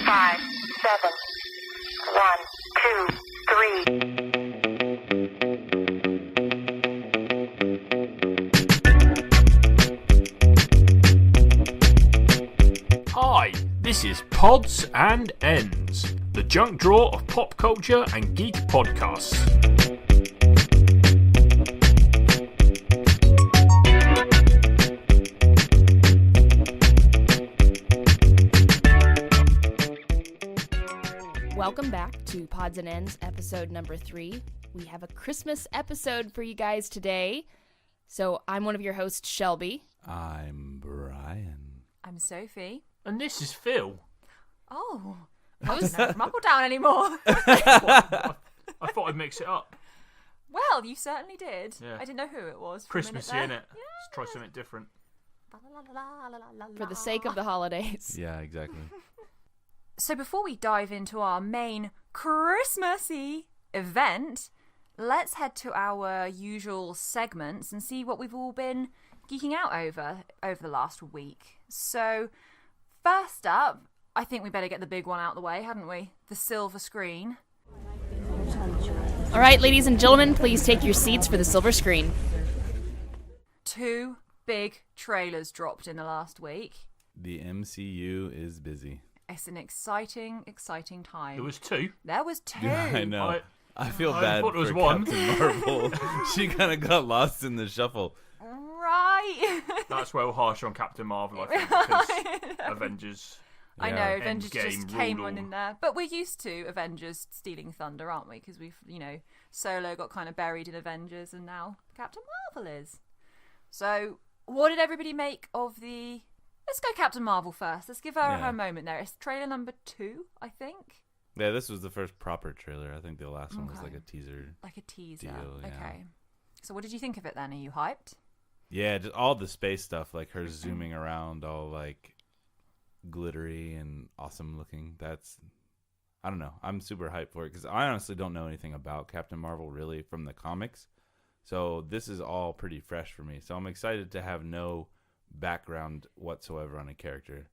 5, 7, 1, 2, 3. Hi, this is Pods and Ends, the junk drawer of pop culture and geek podcasts. Welcome back to Pods and Ends, episode number 3. We have a Christmas episode for you guys today. So I'm one of your hosts, Shelby. I'm Brian. I'm Sophie. And this is Phil. Oh, I don't know from up or down anymore. I thought I'd mix it up. Well, you certainly did. Yeah. I didn't know who it was. Christmassy, innit? Let's try something different. For the sake of the holidays. Yeah, exactly. So before we dive into our main Christmassy event, let's head to our usual segments and see what we've all been geeking out over the last week. So first up, I think we better get the big one out of the way, hadn't we? The silver screen. All right, ladies and gentlemen, please take your seats for the silver screen. 2 big trailers dropped in the last week. The MCU is busy. It's an exciting time. There was 2. There was 2. Yeah, I know. I feel I bad thought there was for one. Captain Marvel. She kind of got lost in the shuffle. Right. That's well harsh on Captain Marvel, I think, because Avengers. I know, Yeah. Avengers Endgame just came ruled on in there. But we're used to Avengers stealing thunder, aren't we? Because we've, Solo got kind of buried in Avengers and now Captain Marvel is. So, what did everybody make of the... Let's go Captain Marvel first. Let's give her her moment there. It's trailer number 2, I think. Yeah, this was the first proper trailer. I think the last one was like a teaser. Like a teaser. Deal, yeah. Okay. So what did you think of it then? Are you hyped? Yeah, just all the space stuff, like her zooming around, all like glittery and awesome looking. I don't know. I'm super hyped for it because I honestly don't know anything about Captain Marvel really from the comics. So this is all pretty fresh for me. So I'm excited to have no background whatsoever on a character.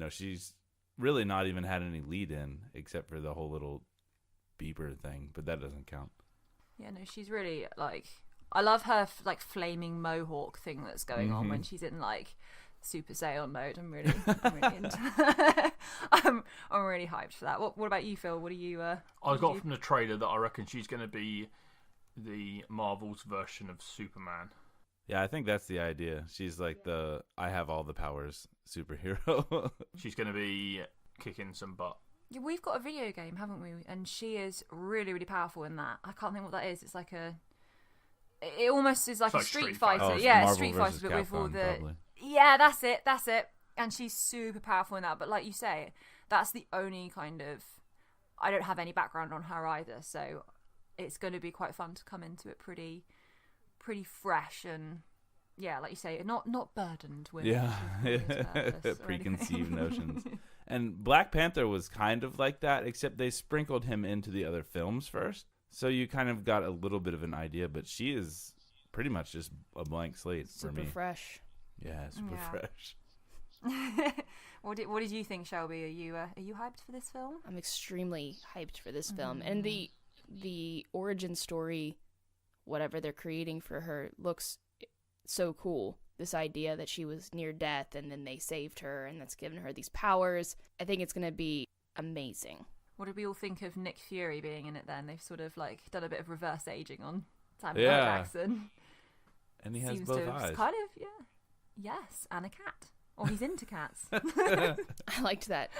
She's really not even had any lead in except for the whole little beeper thing, but that doesn't count. Yeah, no, she's really I love her flaming mohawk thing that's going on when she's in Super Saiyan mode. I'm really into I'm really hyped for that. What about you, Phil? What do you I got from the trailer that I reckon she's going to be the Marvel's version of Superman. Yeah, I think that's the idea. She's like the I have all the powers superhero. She's going to be kicking some butt. Yeah, we've got a video game, haven't we? And she is really, really powerful in that. I can't think what that is. It's it almost is like a Street Fighter. Oh, yeah, Marvel Street versus Fighter, but with all Capcom, the... probably. Yeah, that's it. And she's super powerful in that. But like you say, that's the only kind of... I don't have any background on her either, so it's going to be quite fun to come into it pretty fresh and... Yeah, like you say, not burdened with preconceived notions. And Black Panther was kind of like that, except they sprinkled him into the other films first. So you kind of got a little bit of an idea, but she is pretty much just a blank slate for me. Super fresh. Yeah, super fresh. What did you think, Shelby? Are you hyped for this film? I'm extremely hyped for this film. And the origin story, whatever they're creating for her, looks so cool. This idea that she was near death and then they saved her and that's given her these powers. I think it's going to be amazing. What did we all think of Nick Fury being in it then? They've sort of done a bit of reverse aging on Samuel L. Jackson. And he has Seems both to have eyes. kind of, yeah. Yes, and a cat. Or he's into cats. I liked that.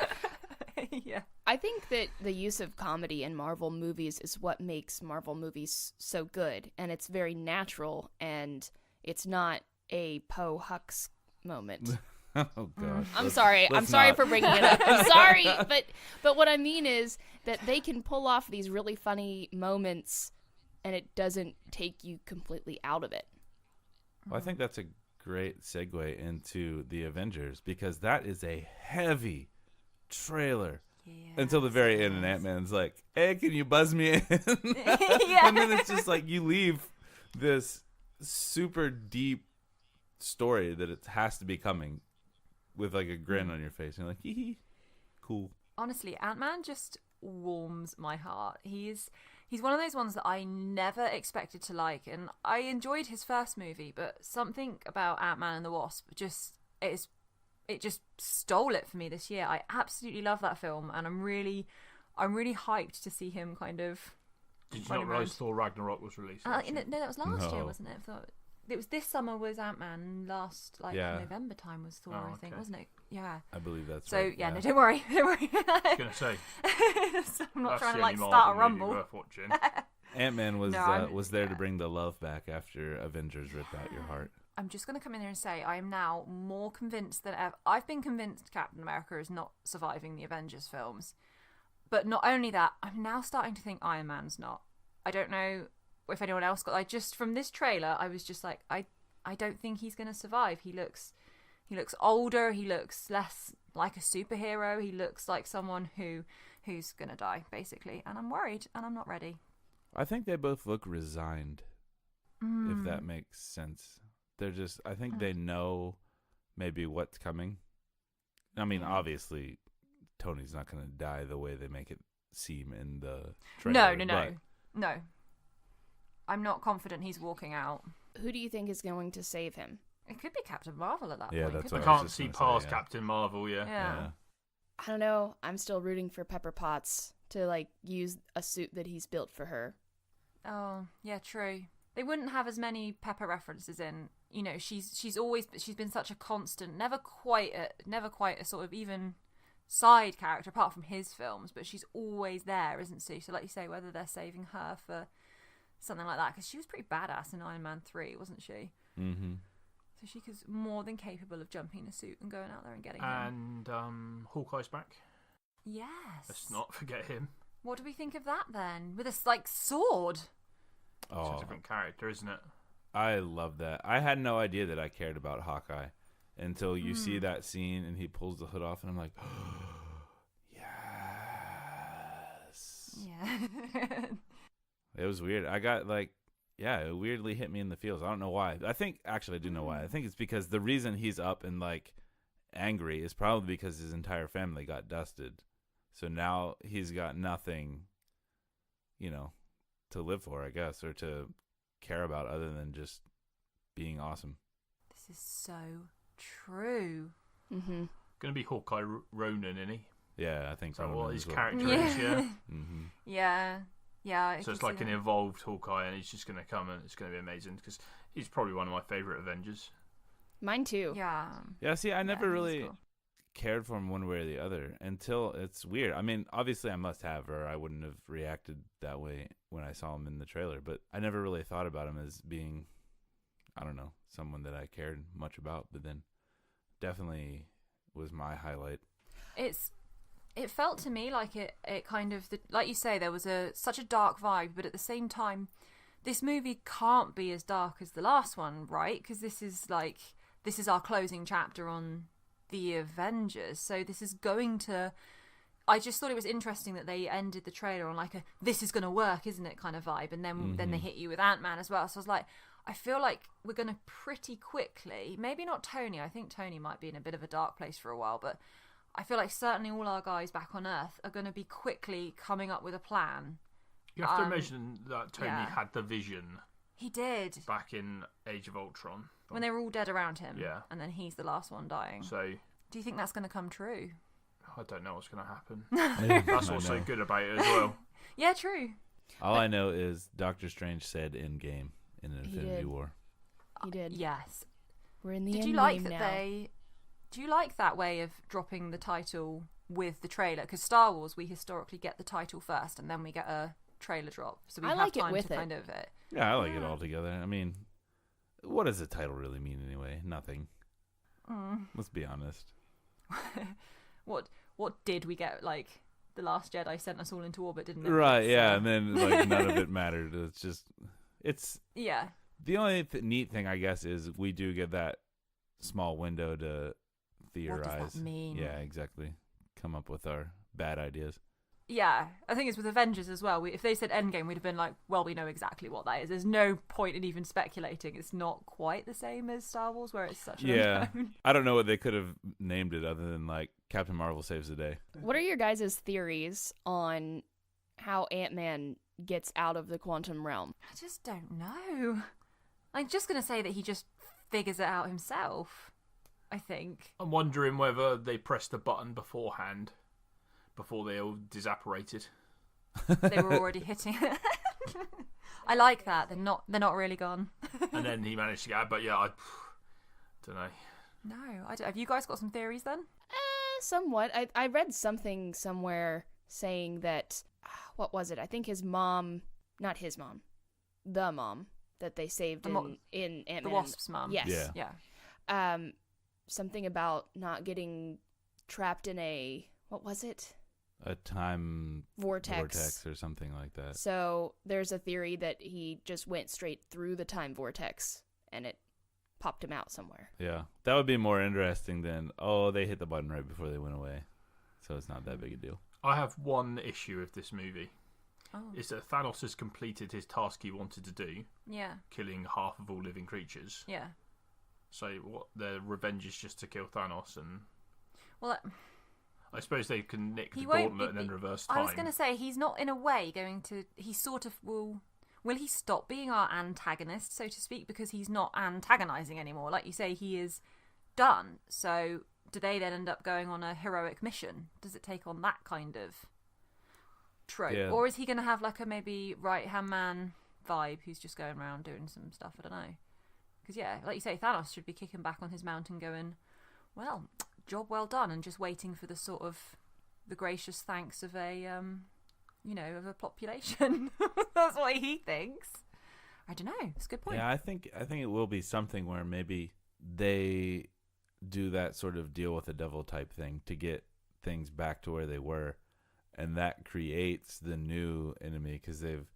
Yeah. I think that the use of comedy in Marvel movies is what makes Marvel movies so good. And it's very natural and it's not a Poe Hux moment. Oh gosh. I'm sorry for bringing it up. I'm sorry, but what I mean is that they can pull off these really funny moments and it doesn't take you completely out of it. Well, I think that's a great segue into the Avengers because that is a heavy trailer. Yeah. Until the very end, and Ant-Man's like, "Hey, can you buzz me in?" Yeah. And then it's just like you leave this super deep story that it has to be coming with like a grin on your face. And you're like, hee hee, cool. honestly, Ant-Man just warms my heart. He's one of those ones that I never expected to like, and I enjoyed his first movie, but something about Ant-Man and the Wasp it just stole it for me this year. I absolutely love that film, and I'm really hyped to see him kind of. Did you not realize Thor Ragnarok was released? No, that was last year, No. wasn't it? I thought it was this summer was Ant-Man, last Yeah. November time was Thor, I think, okay. wasn't it? Yeah. I believe that's So right. yeah, no, don't worry. I was going to say. So I'm not That's trying the to like only start a Marvel movie rumble. worth watching. Ant-Man No, was there to bring the love back after Avengers ripped out your heart. I'm just going to come in here and say I am now more convinced than ever. I've been convinced Captain America is not surviving the Avengers films. But not only that, I'm now starting to think Iron Man's not. I don't know if anyone else got. I just from this trailer, I was just like, I don't think he's going to survive. He looks older. He looks less like a superhero. He looks like someone who's going to die, basically. And I'm worried, and I'm not ready. I think they both look resigned, if that makes sense. They're just, I think they know maybe what's coming. I mean, obviously, Tony's not going to die the way they make it seem in the trailer. No. I'm not confident he's walking out. Who do you think is going to save him? It could be Captain Marvel at that Yeah, point. that's couldn't what I it? was can't just see gonna past say, yeah. Captain Marvel, yeah. Yeah. I don't know. I'm still rooting for Pepper Potts to like use a suit that he's built for her. Oh, yeah, true. They wouldn't have as many Pepper references in. You know, she's been such a constant, never quite a sort of even side character apart from his films, but she's always there, isn't she? So, like you say, whether they're saving her for something like that, because she was pretty badass in Iron Man 3, wasn't she? Mm-hmm. So she was more than capable of jumping in a suit and going out there and getting him. And Hawkeye's back. Yes. Let's not forget him. What do we think of that then? With this like sword. It's a different character, isn't it? I love that. I had no idea that I cared about Hawkeye until you see that scene and he pulls the hood off, and I'm like, yes. Yeah. It was weird. I got like, yeah, it weirdly hit me in the feels. I don't know why. I think, actually, I do know why. I think it's because the reason he's up and like angry is probably because his entire family got dusted. So now he's got nothing, to live for, I guess, or to care about other than just being awesome. This is so true. Mm-hmm. Going to be Hawkeye Ronin, isn't he? Yeah, I think So so. what his well. character is, yeah. Mm-hmm. Yeah. Yeah. I So can it's see like an that. evolved Hawkeye, and he's just going to come, and it's going to be amazing because he's probably one of my favourite Avengers. Mine too. Yeah. Yeah, see, I never he's really cool. cared for him one way or the other until it's weird. I mean, obviously I must have, or I wouldn't have reacted that way when I saw him in the trailer, but I never really thought about him as being, I don't know, someone that I cared much about, but then definitely was my highlight. It felt to me like it kind of, like you say, there was such a dark vibe, but at the same time, this movie can't be as dark as the last one, right? Because this is our closing chapter on the Avengers, so this is going to. I just thought it was interesting that they ended the trailer on like a "this is going to work, isn't it?" kind of vibe, and then they hit you with Ant-Man as well. So I was like, I feel like we're going to pretty quickly, maybe not Tony. I think Tony might be in a bit of a dark place for a while, but I feel like certainly all our guys back on Earth are going to be quickly coming up with a plan. You have to imagine that Tony yeah. had the vision He did back in Age of Ultron. when they were all dead around him. Yeah. And then he's the last one dying. So Do you think that's going to come true? I don't know what's going to happen. That's I what's so know. good about it as well. Yeah, true. All I know is Doctor Strange said in game in He Infinity did. War. He did. Yes. We're in the Did end you like game that now. Do you like that way of dropping the title with the trailer? Because Star Wars, we historically get the title first and then we get a trailer drop. So we I have like it time with to it. kind of it. Yeah, I like it all together. I mean, what does the title really mean anyway? Nothing. Let's be honest. What did we get? Like, The Last Jedi sent us all into orbit, didn't it? Right, yeah, So- and then like none of it mattered. It's Yeah. the only neat thing, I guess, is we do get that small window to theorize. What does that mean? Yeah, exactly. Come up with our bad ideas. Yeah, I think it's with Avengers as well. If they said Endgame, we'd have been like, well, we know exactly what that is. There's no point in even speculating. It's not quite the same as Star Wars, where it's such an unknown. I don't know what they could have named it other than like Captain Marvel saves the day. What are your guys' theories on how Ant-Man gets out of the quantum realm? I just don't know. I'm just going to say that he just figures it out himself, I think. I'm wondering whether they pressed the button beforehand, before they all disapparated. They were already hitting it. I like that. They're not really gone. And then he managed to get out, but yeah, I don't know. No, I don't. Have you guys got some theories then? Somewhat. I read something somewhere saying that, what was it? I think his mom, not his mom, the mom that they saved in Ant-Man. The Wasp's mom. Yes. Yeah. Something about not getting trapped in a, what was it? A time vortex or something like that. So there's a theory that he just went straight through the time vortex and it popped him out somewhere. Yeah, that would be more interesting than, they hit the button right before they went away. So it's not that big a deal. I have one issue with this movie. Oh. Is that Thanos has completed his task he wanted to do, Yeah. killing half of all living creatures. Yeah. So what? Their revenge is just to kill Thanos, and Well, I suppose they can nick the he won't. gauntlet and then reverse time. I was going to say he's not in a way going to. He sort of will. Will he stop being our antagonist, so to speak, because he's not antagonizing anymore? Like you say, he is done. So do they then end up going on a heroic mission? Does it take on that kind of trope, Yeah. or is he going to have like a maybe right hand man vibe who's just going around doing some stuff? I don't know. Because yeah, like you say, Thanos should be kicking back on his mountain, going, "Well, job well done," and just waiting for the sort of the gracious thanks of a of a population. That's what he thinks. I don't know. It's a good point. Yeah, I think it will be something where maybe they do that sort of deal with the devil type thing to get things back to where they were, and that creates the new enemy because they've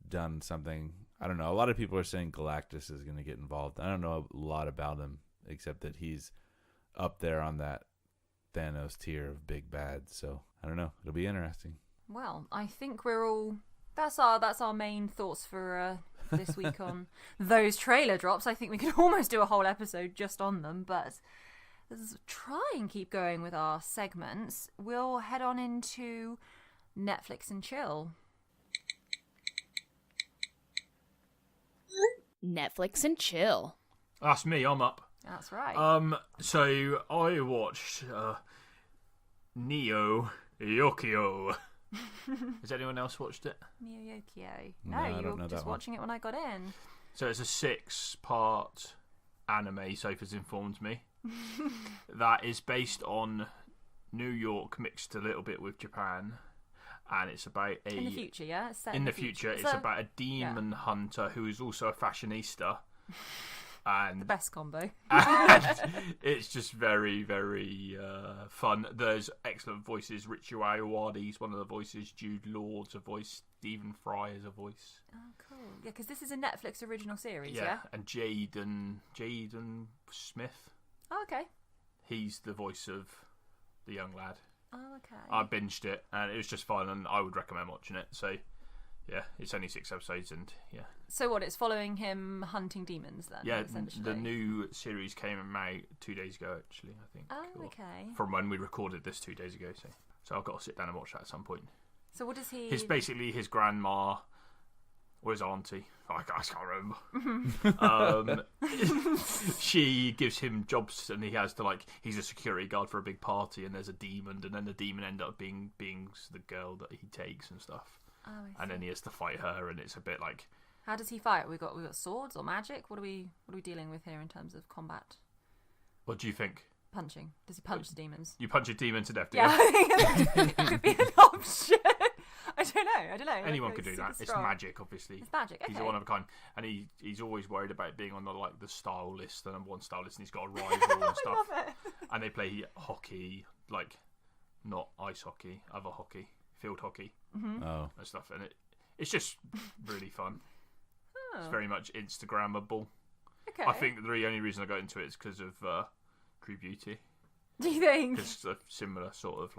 done something. I don't know. A lot of people are saying Galactus is going to get involved. I don't know a lot about him except that he's up there on that Thanos tier of big bad. So I don't know. It'll be interesting. Well, I think we're all. That's our main thoughts for this week on those trailer drops. I think we could almost do a whole episode just on them, but let's try and keep going with our segments. We'll head on into Netflix and chill. Netflix and chill. That's me. I'm up. That's right. So I watched Neo Yokio. Has anyone else watched it? Neo Yokio. No, No, I you don't were know just that one. watching it when I got in. So it's a 6-part anime, Sophie's informed me. That is based on New York mixed a little bit with Japan. And it's about a... In the future, yeah? It's set In the future, it's about a demon hunter who is also a fashionista. And the best combo. and it's just very, very fun. There's excellent voices. Richu Ayoade's one of the voices. Jude Law's a voice. Stephen Fry is a voice. Oh, cool. Yeah, because this is a Netflix original series, yeah? And Jaden Smith. Oh, okay. He's the voice of the young lad. Oh, okay. I binged it, and it was just fun, and I would recommend watching it. So, yeah, it's only 6 episodes, and yeah. So what, it's following him hunting demons then? Yeah, essentially? the new series came out 2 days ago, actually, I think. Oh, or okay. From when we recorded this 2 days ago, so I've got to sit down and watch that at some point. So what does he... It's basically his grandma, or his auntie, I can't remember. She gives him jobs, and he has to, he's a security guard for a big party, and there's a demon, and then the demon ends up being the girl that he takes and stuff. Oh, I see. And then he has to fight her, and it's a bit like... How does he fight? We got swords or magic? What are we dealing with here in terms of combat? What do you think? Punching. Does he punch the demons? You punch a demon to death, do Yeah, you? I think that could be an option. I don't know. Anyone Like, could do super that. It's strong. magic, obviously. It's magic, okay. He's a one of a kind, and he's always worried about being on the style list, the number one style list, and he's got a rival and stuff. I love it. And they play hockey, not ice hockey, other hockey, field hockey, Oh, and stuff. And it's just really fun. It's Oh, very much Instagrammable. okay. I think the only reason I got into it is because of True Beauty. Do you think? It's a similar sort of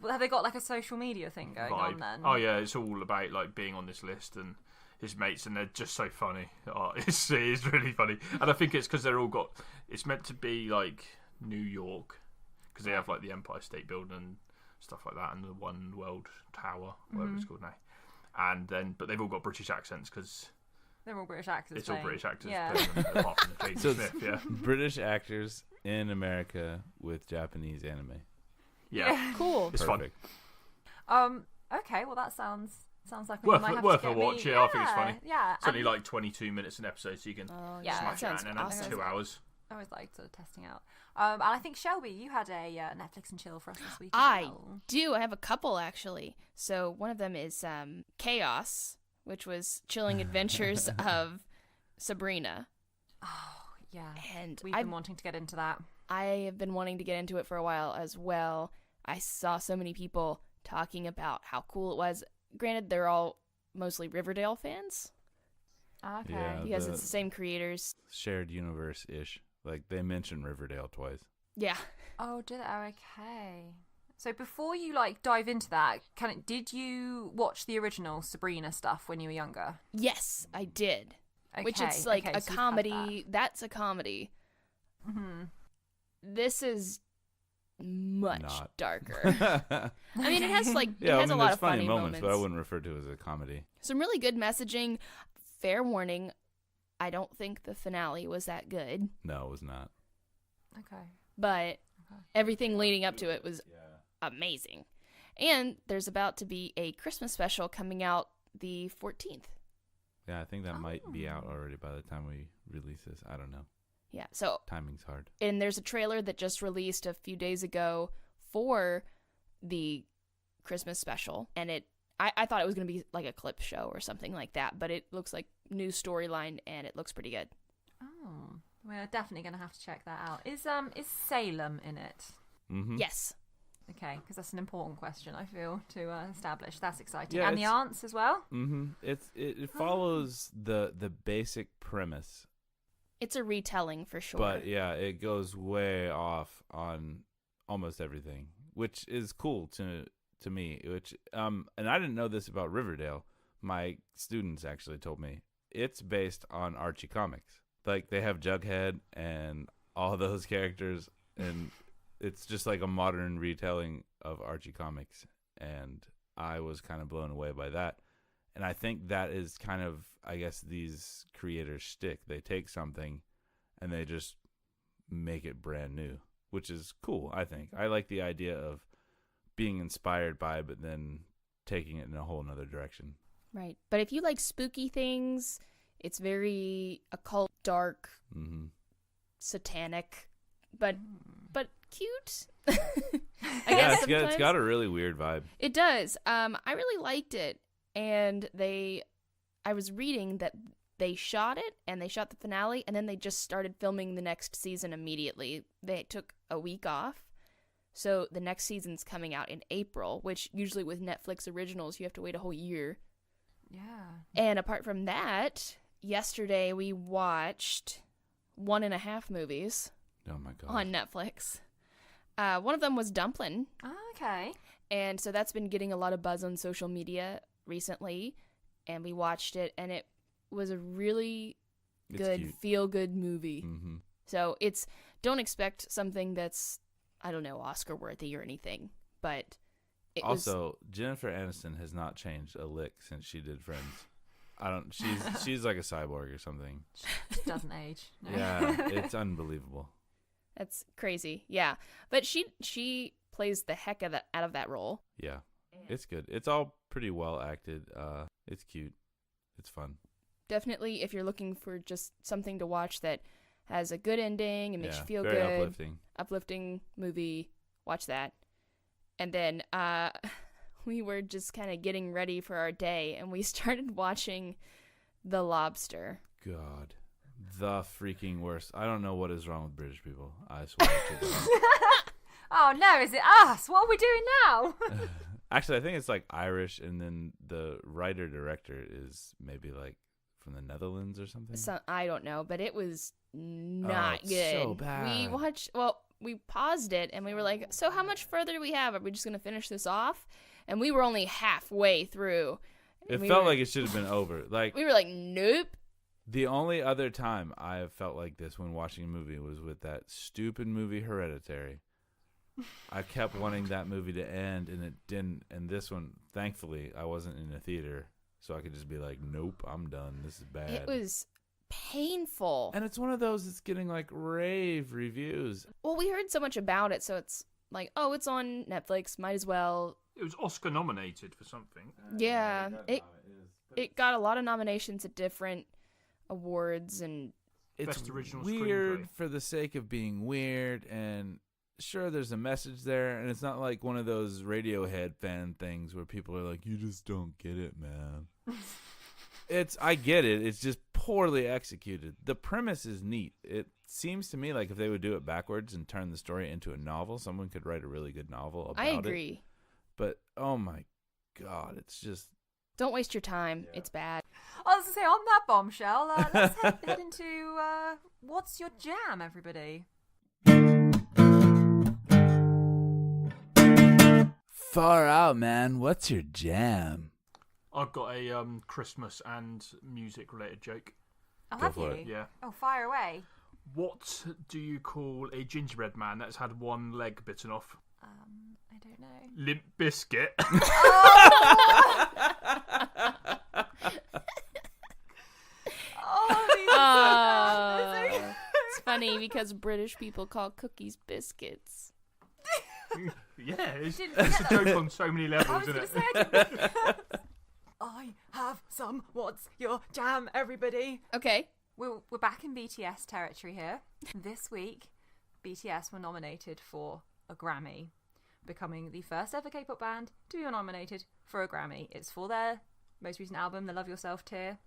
Have they got like a social media thing going vibe. on then? Oh yeah, it's all about like being on this list and his mates, and they're just so funny. Oh, it is really funny, and I think it's because they're all got. It's meant to be like New York because they have like the Empire State Building and stuff like that, and the One World Tower, whatever it's called now. And then, but they've all got British accents because They're all British actors. it's all British actors, Yeah. playing them, apart from Jaden So Smith. Yeah, British actors in America with Japanese anime. yeah, Cool. it's fun. Perfect. Okay. Well, that sounds like Worth- we might have worth to a get watch, me. yeah, I think it's funny. Yeah. It's only and like 22 minutes an episode, so you can Oh, Yeah, that smash it out sounds in awesome. 2 hours. I always like sort of testing out. And I think Shelby, you had a Netflix and chill for us this week. As I well. do. I have a couple actually. So one of them is Chaos, which was Chilling Adventures of Sabrina. Yeah. And We've been wanting to get into that. I have been wanting to get into it for a while as well. I saw so many people talking about how cool it was. Granted, they're all mostly Riverdale fans Okay. Yeah. because the- it's the same creators. Shared universe ish. Like they mentioned Riverdale twice. Yeah. Oh, did it? Oh, okay. So before you like dive into that, did you watch the original Sabrina stuff when you were younger? Yes, I did. Okay. Which it's like okay, a so you've had comedy. That's a comedy. that. Mhm. This is much Not. darker. I mean, it has like Yeah, it has I mean, a lot there's of funny funny moments, but I wouldn't refer to it as a comedy. Some really good messaging. Fair warning, I don't think the finale was that good, No, it was not. Okay. but everything leading up to it was amazing. And there's about to be a Christmas special coming out the 14th. Yeah, I think that might be out already by the time we release this. I don't know. Yeah, so Timing's hard. and there's a trailer that just released a few days ago for the Christmas special, and I thought it was going to be like a clip show or something like that, but it looks like new storyline and it looks pretty good. Oh, we're definitely going to have to check that out. Is Salem in it? Mm-hmm. Yes. Okay, because that's an important question, I feel, to establish. That's exciting. Yeah, And the it's- aunts as well? Mm-hmm. It follows the basic premise, It's a retelling for sure. but yeah, it goes way off on almost everything, which is cool to me. Which and I didn't know this about Riverdale. My students actually told me it's based on Archie comics. Like they have Jughead and all those characters, and it's just like a modern retelling of Archie comics. And I was kind of blown away by that. And I think that is kind of, I guess, these creators' shtick. They take something and they just make it brand new, which is cool, I think. I like the idea of being inspired by, but then taking it in a whole nother direction. Right. But if you like spooky things, it's very occult, dark, Mm-hmm. satanic, but cute. I Yeah, guess it's sometimes got a really weird vibe. it does. I really liked it, and I was reading that they shot it and they shot the finale, and then they just started filming the next season immediately. They took a week off. So the next season's coming out in April, which usually with Netflix originals, you have to wait a whole year. Yeah. And apart from that, yesterday we watched 1.5 movies Oh my god. on Netflix. One of them was Dumplin', Oh, okay. and so that's been getting a lot of buzz on social media recently, and we watched it, and it was a really It's good, cute. feel-good movie. Mm-hmm. So don't expect something that's, I don't know, Oscar-worthy or anything, but it was... Also, Jennifer Aniston has not changed a lick since she did Friends. She's like a cyborg or something. Just doesn't age. No. Yeah, it's unbelievable. That's crazy, yeah. But she plays the heck out of that role. Yeah, it's good. It's all pretty well acted. It's cute. It's fun. Definitely, if you're looking for just something to watch that has a good ending and makes you feel very good, uplifting. movie, watch that. And then we were just kind of getting ready for our day, and we started watching The Lobster. God, the freaking worst. I don't know what is wrong with British people. I swear to God. Oh, no, is it us? What are we doing now? Actually, I think it's like Irish, and then the writer-director is maybe like from the Netherlands or something. So I don't know, but it was not it's good. so bad. We watched. Well, we paused it and we were like, so how much further do we have? Are we just going to finish this off? And we were only halfway through. It felt like it should have been over. Like, we were like, nope. the only other time I have felt like this when watching a movie was with that stupid movie Hereditary. I kept wanting that movie to end, and it didn't. And this one, thankfully, I wasn't in a theater, so I could just be like, nope, I'm done. This is bad. It was painful. And it's one of those that's getting like rave reviews. Well, we heard so much about it, so it's like, oh, it's on Netflix, might as well. It was Oscar nominated for something. Yeah, it got a lot of nominations at different awards, and It's Best original weird screenplay. for the sake of being weird, and sure, there's a message there, and it's not like one of those Radiohead fan things where people are like, you just don't get it, man. I get it. It's just poorly executed. The premise is neat. It seems to me like if they would do it backwards and turn the story into a novel, someone could write a really good novel about it. I agree. But, oh my God, it's just... Don't waste your time. It's bad. I was going to say, on that bombshell, let's head into What's Your Jam, everybody? Far out, man. What's your jam? I've got a Christmas and music related joke. I'll Go have for you. it. Yeah. Oh, fire away. What do you call a gingerbread man that's had one leg bitten off? I don't know. Limp Biscuit. Oh, it's funny because British people call cookies biscuits. Yeah, it's Didn't a get joke on so many I levels, was isn't going it? to say, I have some What's Your Jam, everybody? Okay. We're back in BTS territory here. This week, BTS were nominated for a Grammy, becoming the first ever K-pop band to be nominated for a Grammy. It's for their most recent album, the Love Yourself Tear.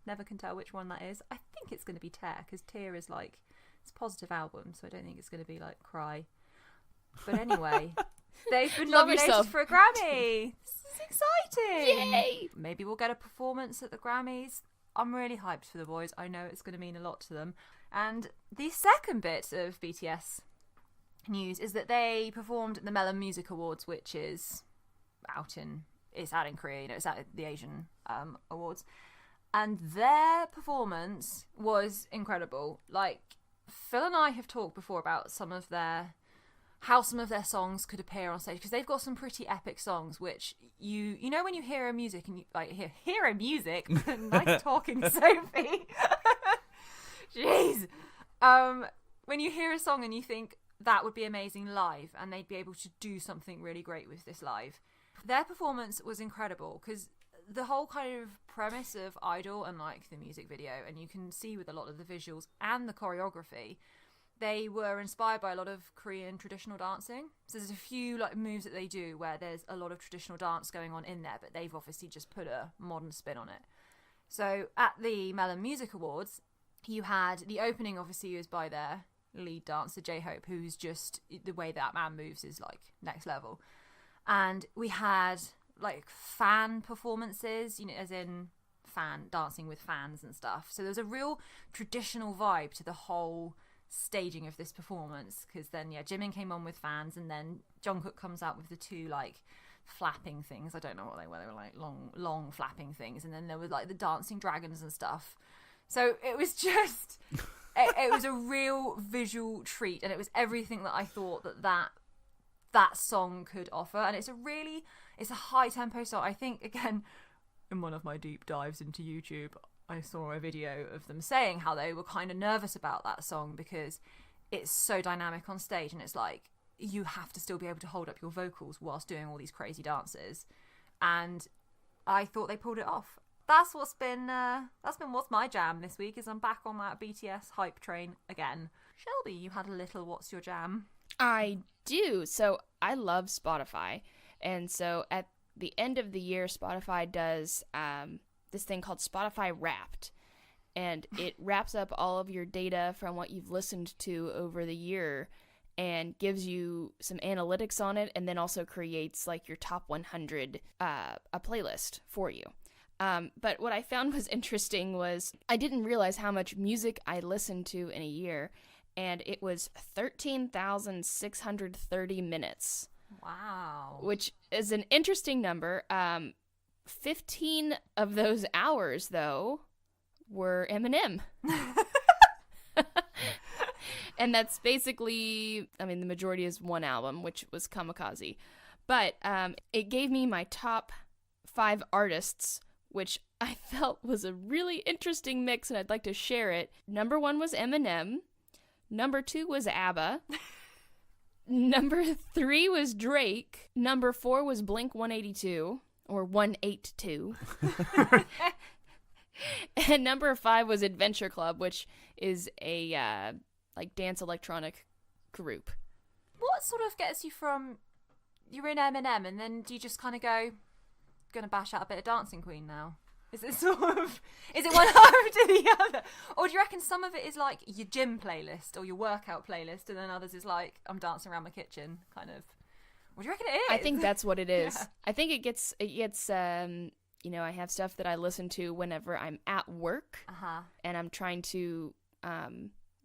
Never can tell which one that is. I think it's going to be Tear, because Tear is like, it's a positive album, so I don't think it's going to be like Cry. But anyway, they've been Love nominated yourself. for a Grammy. This is exciting. Yay! Maybe we'll get a performance at the Grammys. I'm really hyped for the boys. I know it's going to mean a lot to them. And the second bit of BTS news is that they performed at the Melon Music Awards, which is out in Korea. You know, it's at the Asian Awards. And their performance was incredible. Like, Phil and I have talked before about how some of their songs could appear on stage, because they've got some pretty epic songs which you know when you hear a music and you like hear a music. Nice talking, Sophie. Jeez. When you hear a song and you think that would be amazing live, and they'd be able to do something really great with this live. Their performance was incredible, because the whole kind of premise of Idol and like the music video, and you can see with a lot of the visuals and the choreography, they were inspired by a lot of Korean traditional dancing. So there's a few like moves that they do where there's a lot of traditional dance going on in there, but they've obviously just put a modern spin on it. So at the Melon Music Awards, you had the opening, obviously, was by their lead dancer, J-Hope, who's just, the way that man moves is like next level. And we had like fan performances, you know, as in fan dancing with fans and stuff. So there's a real traditional vibe to the whole staging of this performance, because then Jimin came on with fans, and then Jungkook comes out with the two like flapping things. I don't know what they were. They were like long flapping things, and then there was like the dancing dragons and stuff. So it was just it was a real visual treat, and it was everything that I thought that song could offer. And it's a high tempo song. I think, again, in one of my deep dives into YouTube, I saw a video of them saying how they were kind of nervous about that song because it's so dynamic on stage, and it's like you have to still be able to hold up your vocals whilst doing all these crazy dances. And I thought they pulled it off. That's been What's My Jam this week, is I'm back on that BTS hype train again. Shelby, you had a little What's Your Jam? I do. So I love Spotify. And so at the end of the year, Spotify does this thing called Spotify Wrapped. And it wraps up all of your data from what you've listened to over the year and gives you some analytics on it, and then also creates like your top 100 a playlist for you. But what I found was interesting was I didn't realize how much music I listened to in a year. and it was 13,630 minutes, Wow. which is an interesting number. 15 of those hours, though, were Eminem. And that's basically, I mean, the majority is one album, which was Kamikaze. But it gave me my top 5 artists, which I felt was a really interesting mix, and I'd like to share it. Number 1 was Eminem. Number 2 was ABBA. Number 3 was Drake. Number 4 was Blink-182, or 182. And number 5 was Adventure Club, which is a like dance electronic group. What sort of gets you from, you're in Eminem, and then do you just kind of go, gonna bash out a bit of Dancing Queen now? Is it sort of, is it one after the other? Or do you reckon some of it is like your gym playlist or your workout playlist, and then others is like, I'm dancing around my kitchen, kind of? What do you reckon it is? I think that's what it is. Yeah. I think it gets you know, I have stuff that I listen to whenever I'm at work and I'm trying to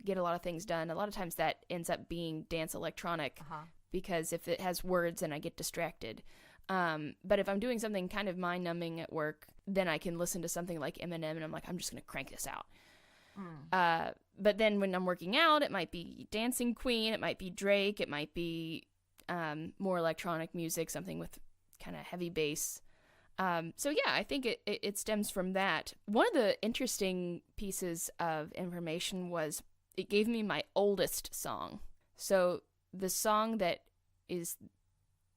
get a lot of things done. A lot of times that ends up being dance electronic because if it has words, then I get distracted. But if I'm doing something kind of mind-numbing at work, then I can listen to something like Eminem and I'm like, I'm just going to crank this out. But then when I'm working out, it might be Dancing Queen, it might be Drake, it might be more electronic music, something with kind of heavy bass. So yeah, I think it stems from that. One of the interesting pieces of information was it gave me my oldest song. So the song that is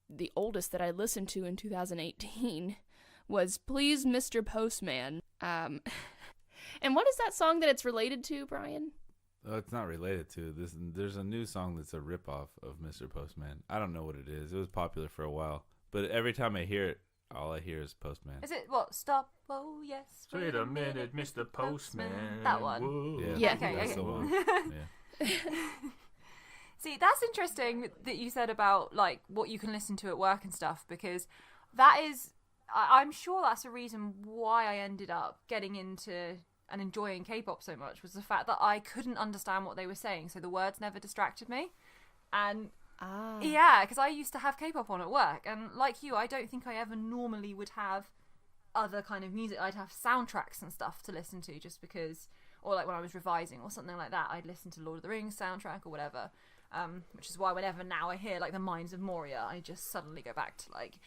the oldest that I listened to in 2018 was Please Mr. Postman. And what is that song that it's related to, Brian? Oh, it's not related to this. There's a new song that's a ripoff of Mr. Postman. I don't know what it is. It was popular for a while, but every time I hear it, all I hear is Postman. Is it what? Stop. Oh yes. Wait a minute, Mr. Postman. That one. Whoa. Yeah. Okay, that's okay. the one. Yeah. See, that's interesting that you said about like what you can listen to at work and stuff, because that is, I'm sure that's a reason why I ended up getting into and enjoying K-pop so much, was the fact that I couldn't understand what they were saying, so the words never distracted me. And yeah, because I used to have K-pop on at work, and like you, I don't think I ever normally would have other kind of music. I'd have soundtracks and stuff to listen to just because, or like when I was revising or something like that, I'd listen to Lord of the Rings soundtrack or whatever, which is why whenever now I hear like the Mines of Moria, I just suddenly go back to like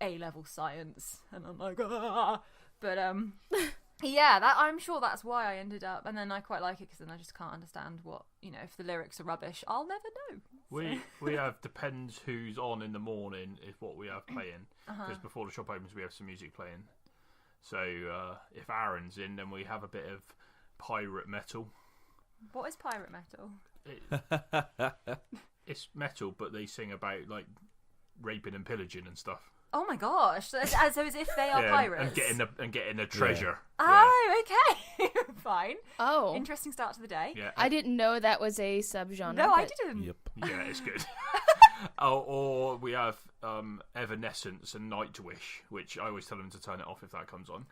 A-level science, and I'm like, ah! But yeah, that, I'm sure that's why I ended up, and then I quite like it because then I just can't understand what, you know, if the lyrics are rubbish, I'll never know. We have depends who's on in the morning is what we have playing, because before the shop opens we have some music playing. So if Aaron's in, then we have a bit of pirate metal. What is pirate metal? It's metal, but they sing about like raping and pillaging and stuff. Oh my gosh! So as if they are pirates and getting a treasure. Oh, okay, fine. Oh, Interesting start to the day. Yeah. I didn't know that was a subgenre. No, I but- didn't. Yep. Yeah, it's good. Or we have Evanescence and Nightwish, which I always tell them to turn it off if that comes on.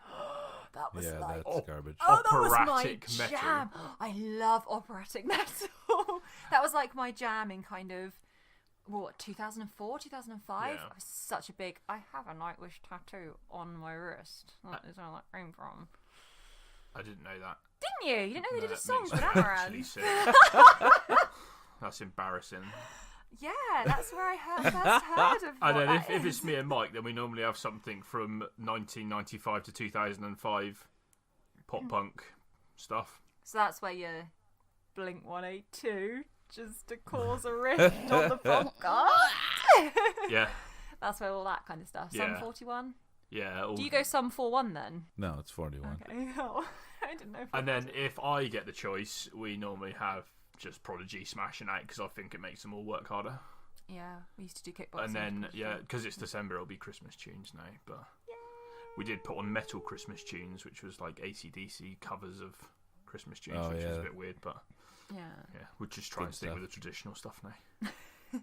That was Yeah, like, that's garbage. oh, that was my Operatic metal. jam. I love operatic metal. That was like my jam in kind of, what, 2004, 2005? Yeah. I was such a big, I have a Nightwish tattoo on my wrist. That is where that came from. I didn't know that. Didn't you? You didn't know they did a That song makes with me actually Amaranth? sick. That's embarrassing. Yeah, that's where I first heard of And what then that if is. it's me and Mike, then we normally have something from 1995 to 2005 pop punk stuff. So that's where you Blink-182 just to cause a rift on the podcast. Yeah, That's where all that kind of stuff. Sum Yeah. 41. yeah. Do you go Sum 41 then? No, it's 41. Okay. Oh, I didn't know. And then if I get the choice, we normally have just Prodigy smashing out because I think it makes them all work harder. Yeah, we used to do kickboxing. And then because it's December, it'll be Christmas tunes now. But we did put on metal Christmas tunes, which was like AC/DC covers of Christmas tunes, Oh, which yeah. was a bit weird. But Yeah. yeah, we'll just try Good and stick stuff. with the traditional stuff now.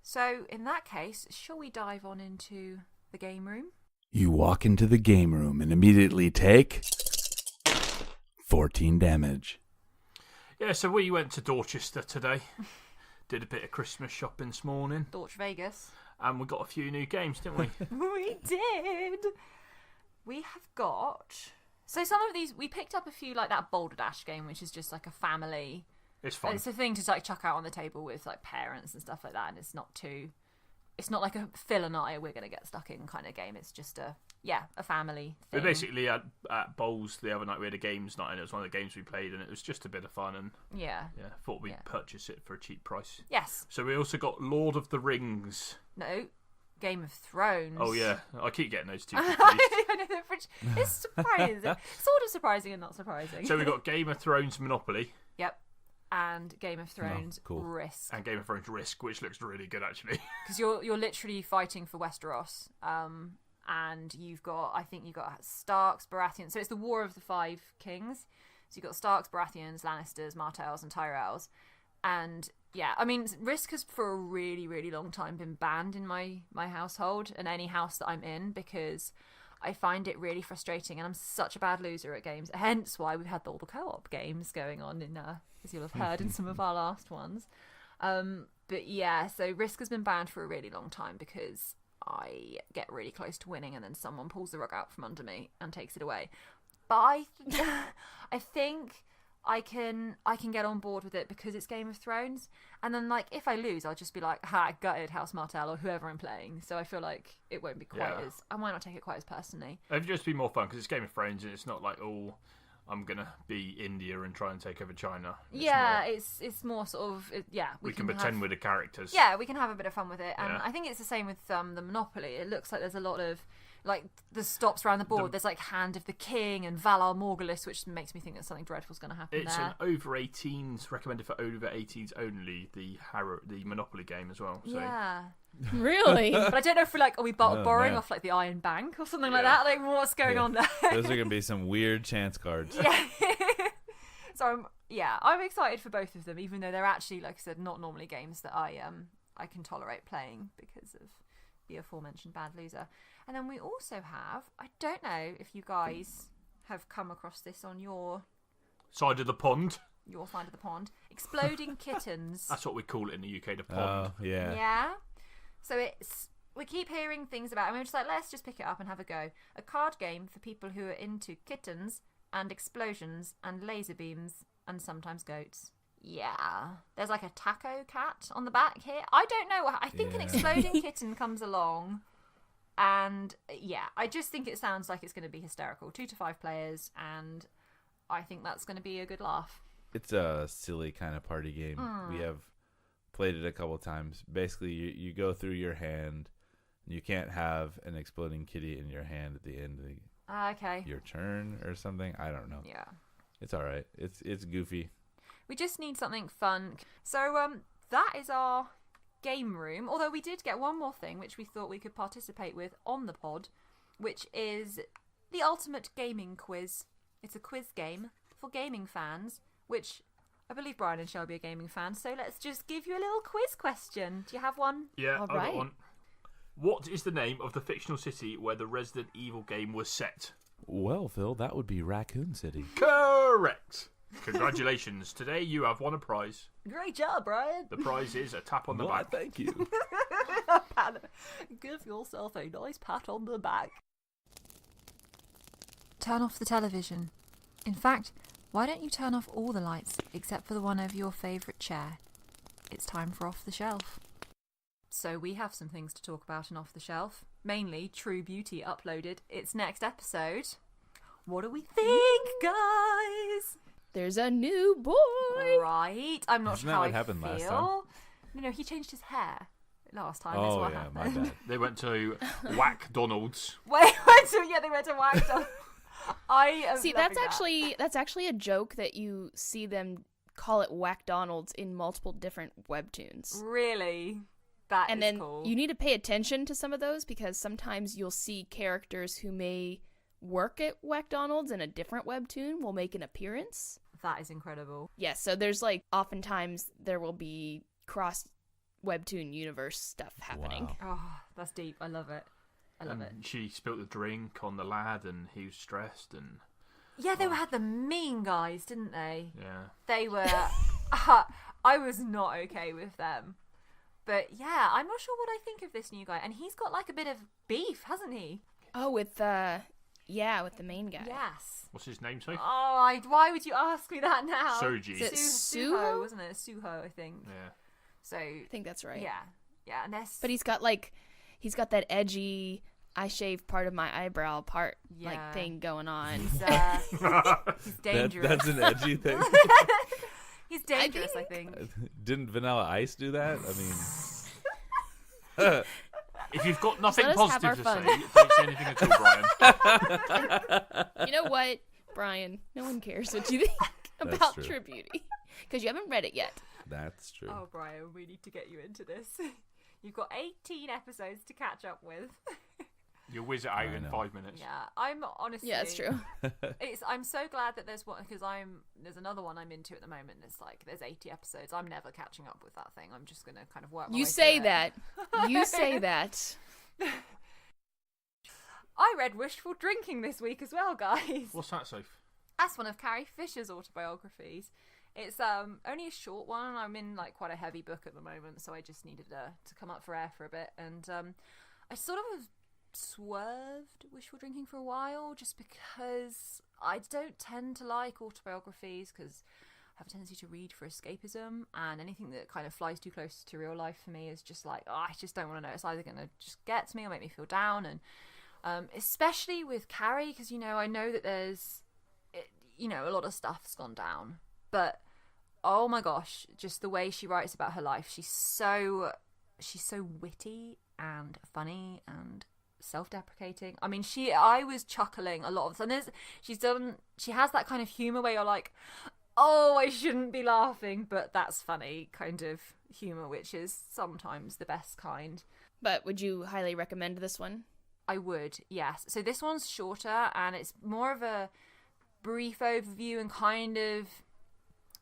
So in that case, shall we dive on into the game room? You walk into the game room and immediately take 14 damage. Yeah, so we went to Dorchester today. Did a bit of Christmas shopping this morning. Dorch Vegas. And we got a few new games, didn't we? We did. We have got... So some of these, we picked up a few, like that Boulder Dash game, which is just like a family... It's fun. It's a thing to like chuck out on the table with like parents and stuff like that, and it's not like a Phil and I we're gonna get stuck in kind of game. It's just a family We thing. basically at Bowls the other night we had a games night, and it was one of the games we played, and it was just a bit of fun. And thought we'd purchase it for a cheap price. Yes. So we also got Lord of the Rings. No. Game of Thrones. Oh yeah, I keep getting those two confused. I know, it's surprising. Sort of surprising and not surprising. So we got Game of Thrones Monopoly. Yep. And Game of Thrones cool. Risk. And Game of Thrones Risk, which looks really good actually. Because you're literally fighting for Westeros. And you've got Starks, Baratheons. So it's the War of the Five Kings. So you've got Starks, Baratheons, Lannisters, Martells, and Tyrells. And yeah, I mean, Risk has for a really, really long time been banned in my household and any house that I'm in, because I find it really frustrating, and I'm such a bad loser at games. Hence why we've had all the co-op games going on in, as you'll have heard in some of our last ones. But yeah, so Risk has been banned for a really long time because I get really close to winning and then someone pulls the rug out from under me and takes it away. But I think I can get on board with it because it's Game of Thrones, and then like if I lose, I'll just be like, "Ha, gutted, House Martell," or whoever I'm playing. So I feel like it won't be quite as I might not take it quite as personally. It'd just be more fun because it's Game of Thrones, and it's not like I'm gonna be India and try and take over China. It's more sort of we can pretend we're the characters. Yeah, we can have a bit of fun with it, and Yeah. I think it's the same with the Monopoly. It looks like there's a lot of like the stops around the board. There's like Hand of the King and Valar Morghulis, which makes me think that something dreadful's going to happen It's there. an over 18s, recommended for over 18s only. The Monopoly game as well. So. Yeah, Really? but I don't know if we're like, are we borrowing man. off like the Iron Bank or something like Yeah. that? Like, what's going on there? Those are gonna be some weird chance cards. Yeah. So I'm excited for both of them, even though they're actually, like I said, not normally games that I can tolerate playing because of the aforementioned bad loser. And then we also have, I don't know if you guys have come across this on your Side of the pond. side of the pond, Exploding Kittens. That's what we call it in the UK, the pond. Oh yeah. Yeah. So we keep hearing things about it, and we're just like, let's just pick it up and have a go. A card game for people who are into kittens and explosions and laser beams and sometimes goats. Yeah. There's like a taco cat on the back here. I don't know. I think an Yeah. exploding kitten comes along, and yeah, I just think it sounds like it's going to be hysterical. 2 to 5 players, and I think that's going to be a good laugh. It's a silly kind of party game. We have played it a couple times. Basically, you go through your hand. You can't have an exploding kitty in your hand at the end of Okay. your turn or something. I don't know. Yeah. It's all right. It's goofy. We just need something fun. So that is our game room. Although we did get one more thing which we thought we could participate with on the pod, which is the ultimate gaming quiz. It's a quiz game for gaming fans, which I believe Brian and Shelby are gaming fans. So let's just give you a little quiz question. Do you have one? Yeah, All I've got right. one. What is the name of the fictional city where the Resident Evil game was set? Well, Phil, that would be Raccoon City. Correct. Congratulations. Today you have won a prize. Great job, Brian. The prize is a tap on the Why, back. thank you. Give yourself a nice pat on the back. Turn off the television. In fact, why don't you turn off all the lights except for the one over your favourite chair? It's time for Off the Shelf. So we have some things to talk about in Off the Shelf. Mainly, True Beauty uploaded its next episode. What do we think, guys? There's a new boy. Right. I'm not Isn't sure that how what I happened feel. last time? No, he changed his hair last time. is Oh what yeah, happened. my bad. They went to Whack Donald's. Wait, they went to Wagdon. I am See, loving that's actually a joke that you see them call it Whack Donald's in multiple different webtoons. Really? That And is then cool. you need to pay attention to some of those because sometimes you'll see characters who may work at Whack Donald's in a different webtoon will make an appearance. That is incredible. Yes, so there's like oftentimes there will be cross webtoon universe stuff happening. Wow. Oh, that's deep. I love it. I love it. She spilt the drink on the lad and he was stressed and Yeah, they had the mean guys, didn't they? Yeah. They were. I was not okay with them. But yeah, I'm not sure what I think of this new guy. And he's got like a bit of beef, hasn't he? Oh, with the main guy. Yes. What's his name, Sophie? Oh, why would you ask me that now? Soji. Is it Suho, Suho? wasn't it? Suho, I think. Yeah. So I think that's right. yeah, and there's. But he's got that edgy, I shave part of my eyebrow part Yeah. thing going on. He's dangerous. That's an edgy thing. He's dangerous, I think. Didn't Vanilla Ice do that? I mean, If you've got nothing let us have positive our to fun. say, don't say anything at all, Brian. You know what, Brian? No one cares what you think That's about true. True Beauty because you haven't read it yet. that's true. Oh, Brian, we need to get you into this. You've got 18 episodes to catch up with. You'll whiz it out I in know. 5 minutes. Yeah, I'm honestly. Yeah, it's true. I'm so glad that there's one because there's another one I'm into at the moment. It's like there's 80 episodes. I'm never catching up with that thing. I'm just gonna kind of work. My You way say through it. that. You say that. I read Wishful Drinking this week as well, guys. What's that, Soph? That's one of Carrie Fisher's autobiographies. It's only a short one. I'm in like quite a heavy book at the moment, so I just needed to come up for air for a bit. And I sort of swerved Wishful Drinking for a while, just because I don't tend to like autobiographies because I have a tendency to read for escapism, and anything that kind of flies too close to real life for me is just like, I just don't want to know. It's either going to just get to me or make me feel down, and especially with Carrie, because I know that there's a lot of stuff's gone down, but oh my gosh, just the way she writes about her life, she's so witty and funny and self-deprecating. I mean, I was chuckling a lot of the time. She has that kind of humor where you're like, oh, I shouldn't be laughing, but that's funny kind of humor, which is sometimes the best kind. But would you highly recommend this one? I would, yes. So this one's shorter and it's more of a brief overview, and kind of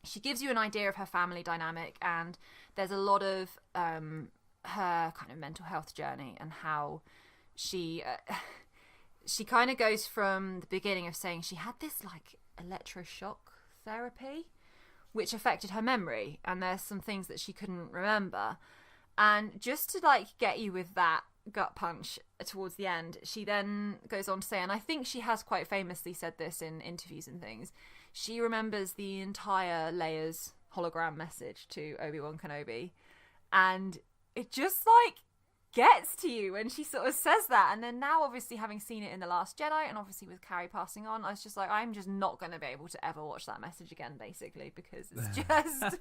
she gives you an idea of her family dynamic, and there's a lot of her kind of mental health journey and how she kind of goes from the beginning of saying she had this like electroshock therapy which affected her memory, and there's some things that she couldn't remember, and just to like get you with that gut punch towards the end, she then goes on to say, and I think she has quite famously said this in interviews and things, she remembers the entire Leia's hologram message to Obi-Wan Kenobi, and it just like gets to you when she sort of says that. And then now, obviously, having seen it in The Last Jedi, and obviously with Carrie passing on, I was just like, I'm just not going to be able to ever watch that message again, basically, because it's just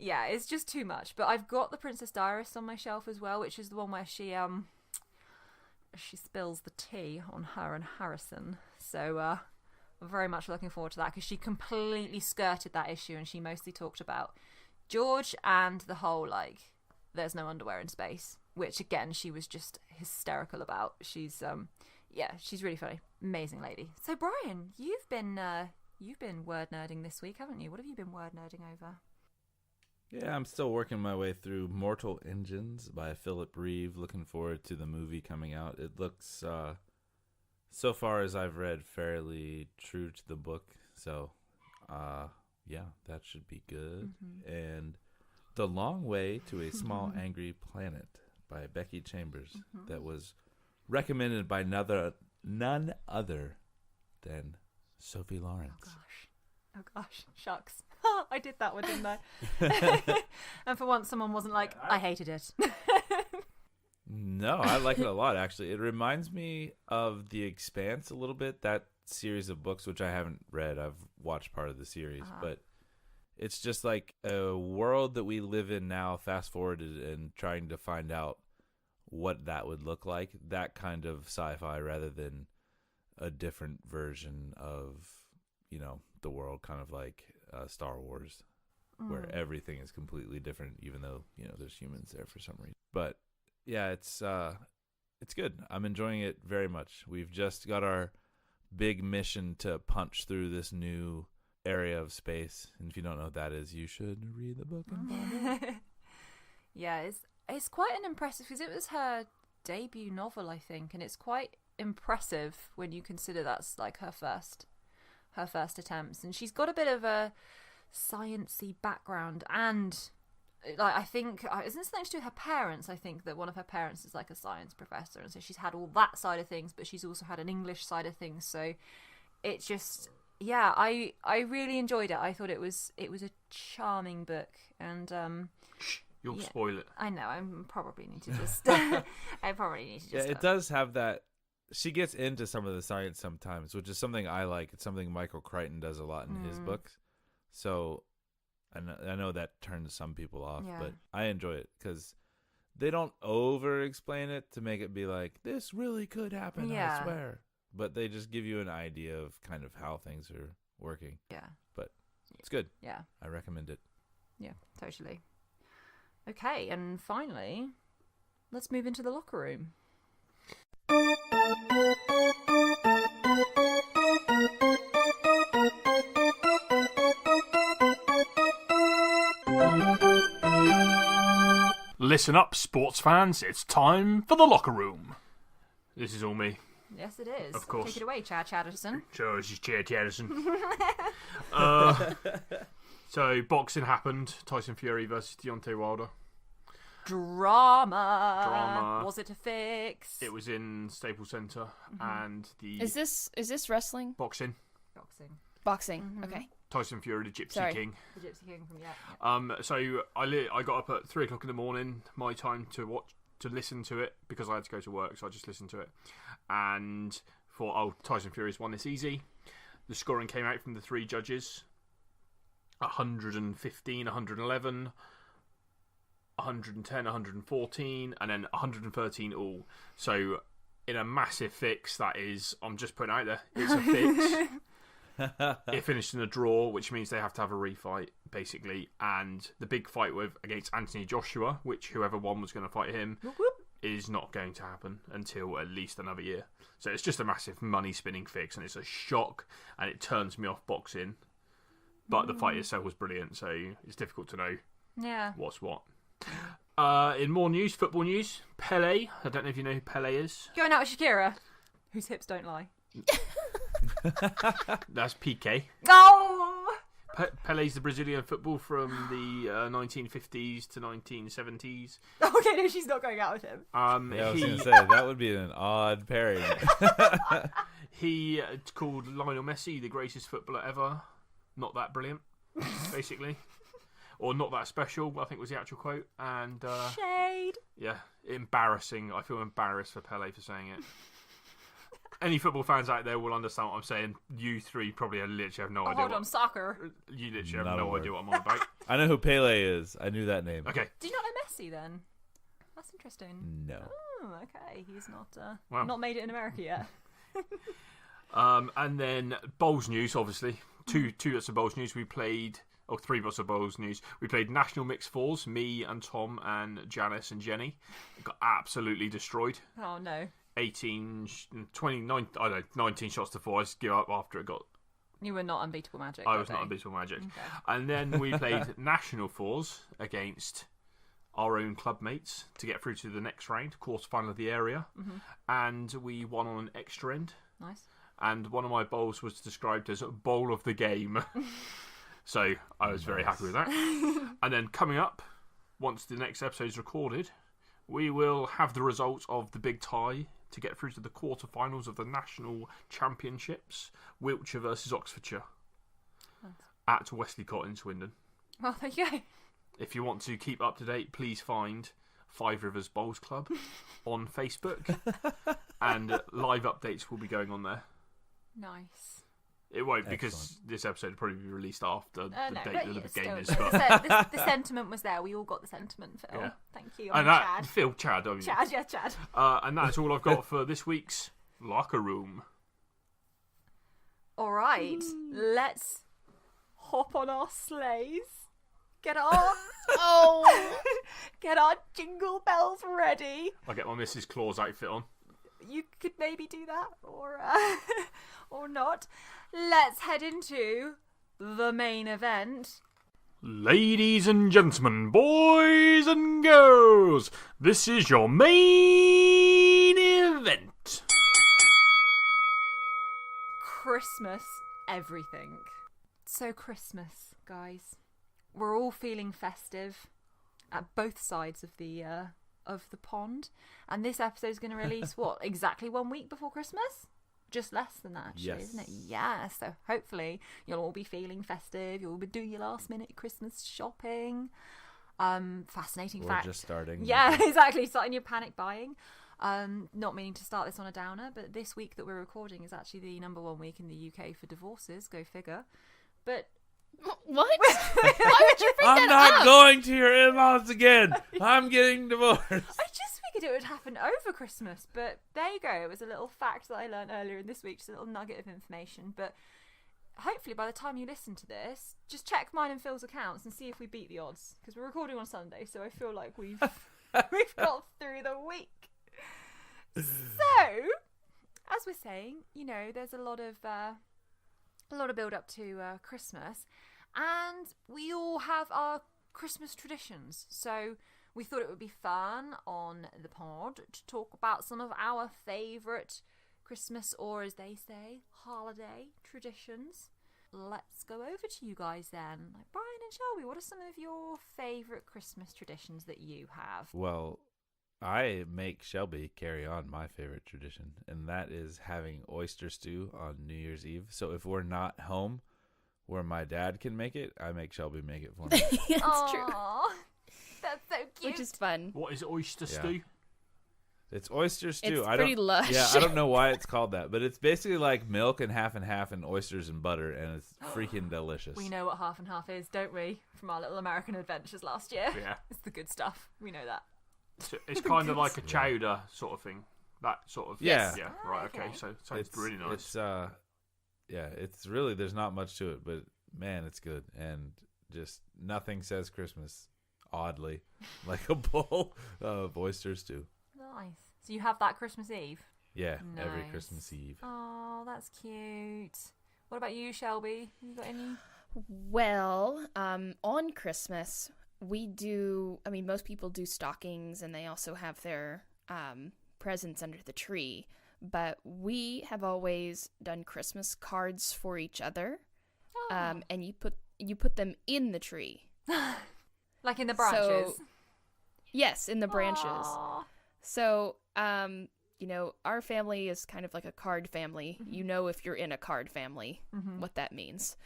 yeah, it's just too much. But I've got The Princess Diarist on my shelf as well, which is the one where she spills the tea on her and Harrison. So I'm very much looking forward to that, because she completely skirted that issue, and she mostly talked about George and the whole like there's no underwear in space, which again she was just hysterical about. She's she's really funny, amazing lady. So Brian, you've been word nerding this week, haven't you? What have you been word nerding over? Yeah, I'm still working my way through Mortal Engines by Philip Reeve. Looking forward to the movie coming out. It looks, so far as I've read, fairly true to the book. So, yeah, that should be good. Mm-hmm. And The Long Way to a Small Angry Planet by Becky Chambers, that was recommended by none other than Sophie Lawrence. Oh gosh, shucks. I did that one, didn't I? And for once someone wasn't like, I hated it. No, I like it a lot, actually. It reminds me of The Expanse a little bit, that series of books, which I haven't read. I've watched part of the series, but it's just like a world that we live in now, fast forwarded, and trying to find out what that would look like. That kind of sci-fi, rather than a different version of, the world, kind of like Star Wars, where everything is completely different, even though, there's humans there for some reason. But yeah, it's good. I'm enjoying it very much. We've just got our big mission to punch through this new area of space, and if you don't know what that is, you should read the book and find out. Yeah, it's quite an impressive, because it was her debut novel, I think, and it's quite impressive when you consider that's like her first attempts, and she's got a bit of a sciencey background, and like I think isn't it something to do with her parents? I think that one of her parents is like a science professor, and so she's had all that side of things, but she's also had an English side of things. So it just, yeah, I really enjoyed it. I thought it was a charming book, and You'll spoil it. I know. I probably need to just. I probably need to just. Yeah, it does have that. She gets into some of the science sometimes, which is something I like. It's something Michael Crichton does a lot in his books. So, I know that turns some people off, but I enjoy it because they don't over-explain it to make it be like, this really could happen, I swear. But they just give you an idea of kind of how things are working. Yeah. But it's good. Yeah. I recommend it. Yeah, totally. Okay, and finally, let's move into the locker room. Listen up, sports fans. It's time for the locker room. This is all me. Yes, it is. Of course. Take it away, Chad Chatterton. Sure, this is Chad Chatterton. So, boxing happened. Tyson Fury versus Deontay Wilder. Drama. Was it a fix? It was in Staples Center, and the Is this wrestling? boxing. Boxing. Okay. Tyson Fury, the Gypsy Sorry. King. The Gypsy King from So I got up at 3:00 in the morning, my time to listen to it because I had to go to work, so I just listened to it, and thought, oh, Tyson Fury's won this easy. The scoring came out from the three judges: 115, 111. 110, 114, and then 113 all. So, in a massive fix, that is, I'm just putting out there, it's a fix. It finished in a draw, which means they have to have a refight, basically. And the big fight against Anthony Joshua, which whoever won was going to fight him, is not going to happen until at least another year. So it's just a massive money-spinning fix, and it's a shock, and it turns me off boxing. But the fight itself was brilliant, so it's difficult to know what's what. In more news, football news, Pele. I don't know if you know who Pele is. Going out with Shakira, whose hips don't lie. That's PK. Oh! Pele's the Brazilian football from the 1950s to 1970s. Okay, no, she's not going out with him. Yeah, I was going to say, that would be an odd pairing. He called Lionel Messi the greatest footballer ever. Not that brilliant, basically. Or not that special, I think was the actual quote. And Shade. Yeah, embarrassing. I feel embarrassed for Pele for saying it. Any football fans out there will understand what I'm saying. You three probably literally have no idea. Hold on, soccer. You literally have no idea what I'm on about. I know who Pele is. I knew that name. Okay. Do you not know Messi then? That's interesting. No. Oh, okay. He's not Wow. not made it in America yet. And then Bowls news, obviously. Two bits of Bowls news. Three bits of Bowls news. We played National Mixed Fours, me and Tom and Janice and Jenny. Got absolutely destroyed. Oh, no. 19 shots to 4. I just give up after it got... You were not unbeatable magic. I was not unbeatable magic. Okay. And then we played National Fours against our own club mates to get through to the next round, quarterfinal of the area. Mm-hmm. And we won on an extra end. Nice. And one of my bowls was described as bowl of the game. So I was very happy with that. And then coming up, once the next episode is recorded, we will have the results of the big tie to get through to the quarterfinals of the National Championships, Wiltshire versus Oxfordshire, at Wesleycott in Swindon. Well, there you go. If you want to keep up to date, please find Five Rivers Bowls Club on Facebook, and live updates will be going on there. Nice. It won't, because this episode will probably be released after the date of the game is. The sentiment was there. We all got the sentiment, Phil. Yeah. Thank you. And Chad. Chad. I mean. Chad. And that's all I've got for this week's Locker Room. All right, let's hop on our sleighs. Get our get our jingle bells ready. I'll get my Mrs. Claus outfit on. You could maybe do that, or not. Let's head into the main event. Ladies and gentlemen, boys and girls, this is your main event. Christmas everything. So Christmas, guys. We're all feeling festive at both sides of the pond. And this episode is going to release, what, exactly 1 week before Christmas? Just less than that, actually, Yes. isn't it? Yeah, so hopefully you'll all be feeling festive. You'll be doing your last-minute Christmas shopping. Fascinating We're fact. just starting. Yeah, exactly. Starting your panic buying. Not meaning to start this on a downer, but this week that we're recording is actually the number 1 week in the UK for divorces. Go figure. But What? Why would you bring I'm that not up? going to your in-laws again. I'm getting divorced. I just figured it would happen over Christmas. But there you go. It was a little fact that I learned earlier in this week, just a little nugget of information. But hopefully by the time you listen to this, just check mine and Phil's accounts and see if we beat the odds. Because we're recording on Sunday, so I feel like we've got through the week. So, as we're saying, you know, there's a lot of build up to Christmas, and we all have our Christmas traditions. So we thought it would be fun on the pod to talk about some of our favourite Christmas, or as they say, holiday traditions. Let's go over to you guys then. Like Brian and Shelby, what are some of your favourite Christmas traditions that you have? Well, I make Shelby carry on my favorite tradition, and that is having oyster stew on New Year's Eve. So if we're not home where my dad can make it, I make Shelby make it for me. That's true. Aw, that's so cute. Which is fun. What is oyster Yeah. stew? It's oyster stew. It's I pretty don't, lush. Yeah, I don't know why it's called that, but it's basically like milk and oysters and butter, and it's freaking delicious. We know what half and half is, don't we? From our little American adventures last year. Yeah. It's the good stuff. We know that. So it's kind of like a chowder sort of thing. That sort of. Yeah. Yeah. Ah, Right. okay. Okay. So sounds really nice. It's yeah, it's really, there's not much to it, but man, it's good, and just nothing says Christmas oddly like a bowl of oyster stew. Nice. So you have that Christmas Eve? Yeah, every Nice. Christmas Eve. Oh, that's cute. What about you, Shelby? You got any? Well, on Christmas, we do, I mean, most people do stockings and they also have their presents under the tree. But we have always done Christmas cards for each other. Oh. And you put them in the tree. Like in the branches? So, yes, in the branches. Aw. So, you know, our family is kind of like a card family. You know, if you're in a card family, what that means.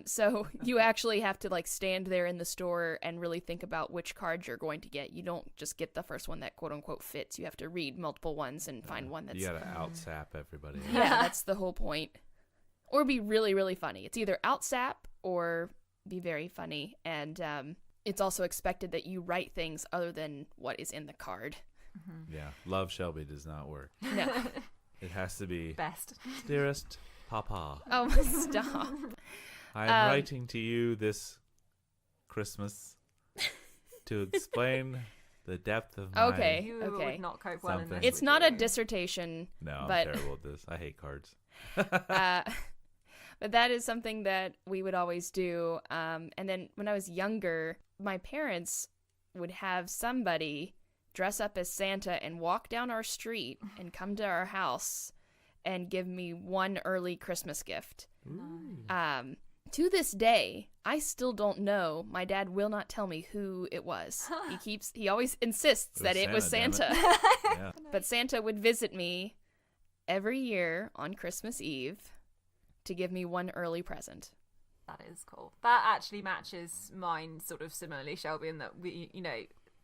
So you actually have to like stand there in the store and really think about which cards you're going to get. You don't just get the first one that quote unquote fits. You have to read multiple ones and find one that's You gotta outsap everybody. yeah, that's the whole point. Or be really, really funny. It's either outsap or be very funny. And it's also expected that you write things other than what is in the card. Yeah, love Shelby does not work. No. It has to be, Best. dearest Papa, Oh, stop. I am writing to you this Christmas to explain the depth of my... Okay. You okay. would not cope well in Something. this. It's would not a you? dissertation, No, I'm but terrible at this. I hate cards. but that is something that we would always do. And then when I was younger, my parents would have somebody dress up as Santa and walk down our street and come to our house and give me one early Christmas gift. To this day, I still don't know. My dad will not tell me who it was. He always insists that it was Santa. damn it. Yeah. But Santa would visit me every year on Christmas Eve to give me one early present. That is cool. That actually matches mine sort of similarly, Shelby, in that we, you know,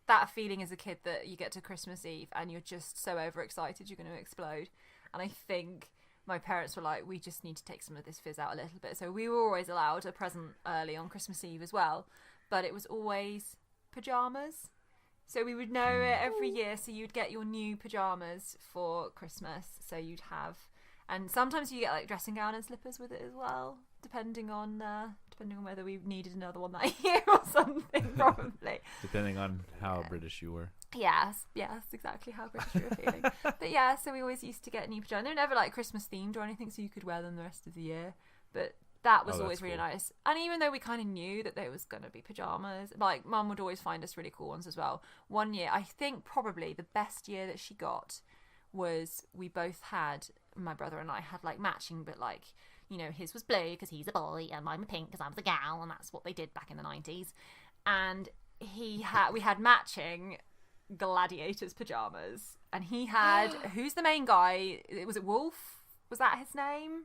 that feeling as a kid that you get to Christmas Eve and you're just so overexcited you're going to explode. And I think my parents were like, we just need to take some of this fizz out a little bit. So we were always allowed a present early on Christmas Eve as well. But it was always pyjamas. So we would know it every year. So you'd get your new pyjamas for Christmas. So you'd have... And sometimes you get like dressing gown and slippers with it as well, depending on whether we needed another one that year or something, probably. Depending on how British you were. Yes, exactly how British you were feeling. But yeah, so we always used to get new pajamas. They were never like Christmas themed or anything, so you could wear them the rest of the year. But that was Oh, always that's really cool. nice. And even though we kind of knew that there was going to be pajamas, like Mum would always find us really cool ones as well. One year, I think probably the best year that she got was we both had, my brother and I had like matching, but like, you know, his was blue because he's a boy and mine was pink because I was a gal, and that's what they did back in the 90s. And we had matching gladiators pajamas, and he had who's the main guy? Was it Wolf? Was that his name?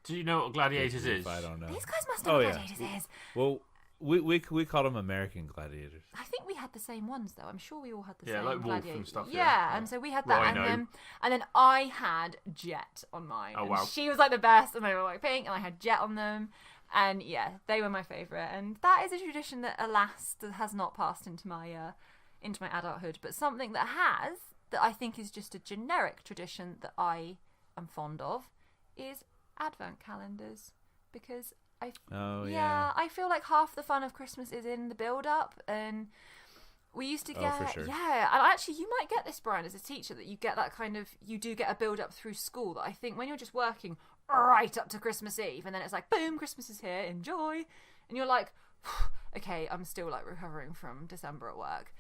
Do you know what Gladiators is? I don't know. These guys must know Oh, what yeah. Gladiators is. Well, we called them American gladiators. I think we had the same ones though. I'm sure we all had the Yeah, same like Wolf gladiator. and stuff, Yeah, yeah. and so we had that, Rhino. and then I had Jet on mine. Oh, and wow. she was like the best, and they were like pink, and I had Jet on them, and yeah, they were my favourite. And that is a tradition that, alas, that has not passed into my adulthood, but something that has, that I think is just a generic tradition that I am fond of, is advent calendars, because I feel like half the fun of Christmas is in the build-up, and we used to get for sure. and actually you might get this, Brian, as a teacher, that you get that kind of, you do get a build-up through school that I think when you're just working right up to Christmas Eve, and then it's like, boom, Christmas is here, enjoy, and you're like, okay, I'm still like recovering from December at work.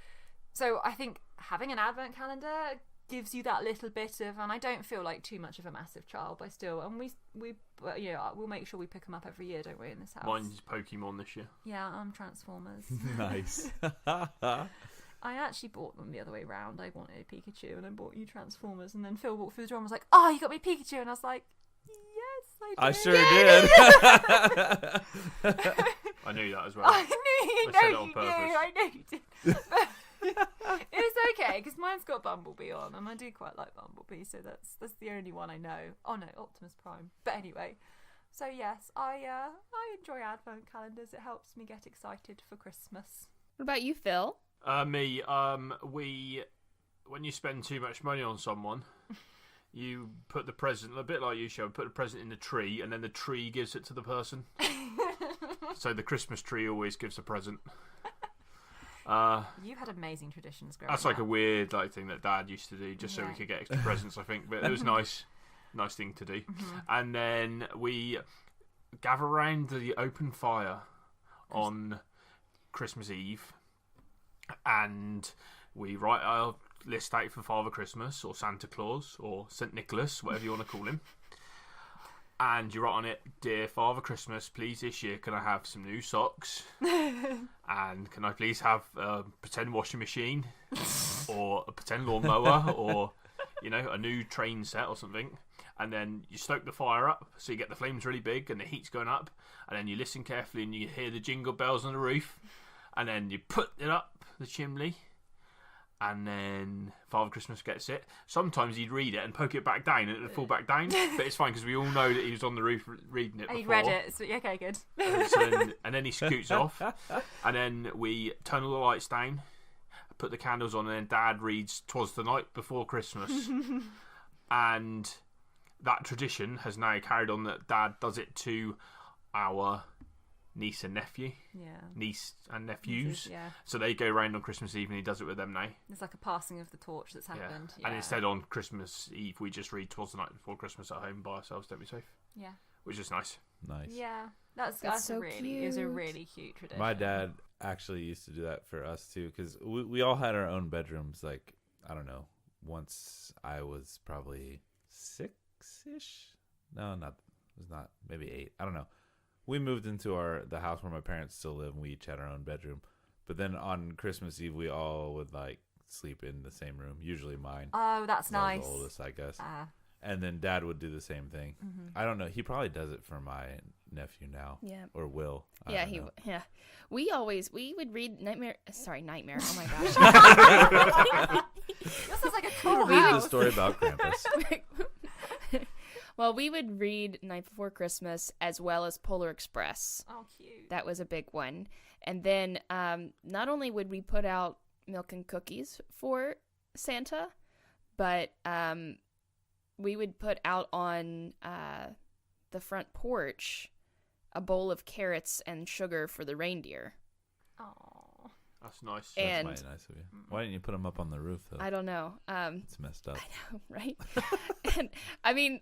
So I think having an advent calendar gives you that little bit of, and I don't feel like too much of a massive child, but still, and we'll make sure we pick them up every year, don't we, in this house? Mine's Pokemon this year. Yeah, I'm Transformers. Nice. I actually bought them the other way round. I wanted a Pikachu, and I bought you Transformers, and then Phil walked through the door and was like, "Oh, you got me Pikachu," and I was like, "Yes, I did." I sure did. I knew that as well. I knew you I said it know on you purpose. knew. I know you did. It's okay because mine's got Bumblebee on, and I do quite like Bumblebee, so that's the only one I know. Oh no, Optimus Prime. But anyway, so yes, I enjoy advent calendars. It helps me get excited for Christmas. What about you, Phil? Me, when you spend too much money on someone, you put the present, a bit like you, Show, put the present in the tree, and then the tree gives it to the person. So the Christmas tree always gives a present. You had amazing traditions growing That's like up. a weird thing that Dad used to do, just so we could get extra presents, I think. But it was nice thing to do. Mm-hmm. And then we gather around the open fire on Christmas Eve, and we write our list out for Father Christmas or Santa Claus or St. Nicholas, whatever you want to call him. And you write on it, "Dear Father Christmas, please this year can I have some new socks? And can I please have a pretend washing machine? Or a pretend lawnmower? Or, a new train set or something?" And then you stoke the fire up, so you get the flames really big and the heat's going up. And then you listen carefully and you hear the jingle bells on the roof. And then you put it up the chimney. And then Father Christmas gets it. Sometimes he'd read it and poke it back down and it'd fall back down. But it's fine because we all know that he was on the roof reading it And before. you read it, so okay, good. And then he scoots off. And then we turn all the lights down, put the candles on, and then Dad reads "'Twas the Night Before Christmas." And that tradition has now carried on that Dad does it to our niece and nephew. Yeah. Niece and nephews. Nieces, yeah. So they go around on Christmas Eve and he does it with them now. There's like a passing of the torch that's happened. Yeah. And instead on Christmas Eve we just read "'Twas the Night Before Christmas" at home by ourselves, don't we, Soph? Yeah. Which is nice. Nice. Yeah. That's so it was a cute. really cute tradition. My dad actually used to do that for us too, because we all had our own bedrooms. Like, I don't know, once I was probably 6-ish. No, not. It was not. Maybe 8. I don't know. We moved into the house where my parents still live, and we each had our own bedroom. But then on Christmas Eve, we all would sleep in the same room. Usually mine. Oh, that's 'Cause I was nice. the oldest, I guess. Ah. And then Dad would do the same thing. Mm-hmm. I don't know. He probably does it for my nephew now. Yeah. Or will. I Yeah, don't know. We would read Nightmare. Oh my gosh. This sounds like a cool Read the house. story about Krampus. Well, we would read Night Before Christmas as well as Polar Express. Oh, cute. That was a big one. And then not only would we put out milk and cookies for Santa, but we would put out on the front porch a bowl of carrots and sugar for the reindeer. Oh. That's nice. And- That's mighty nice of you. Why didn't you put them up on the roof, though? I don't know. It's messed up. Right? And I mean,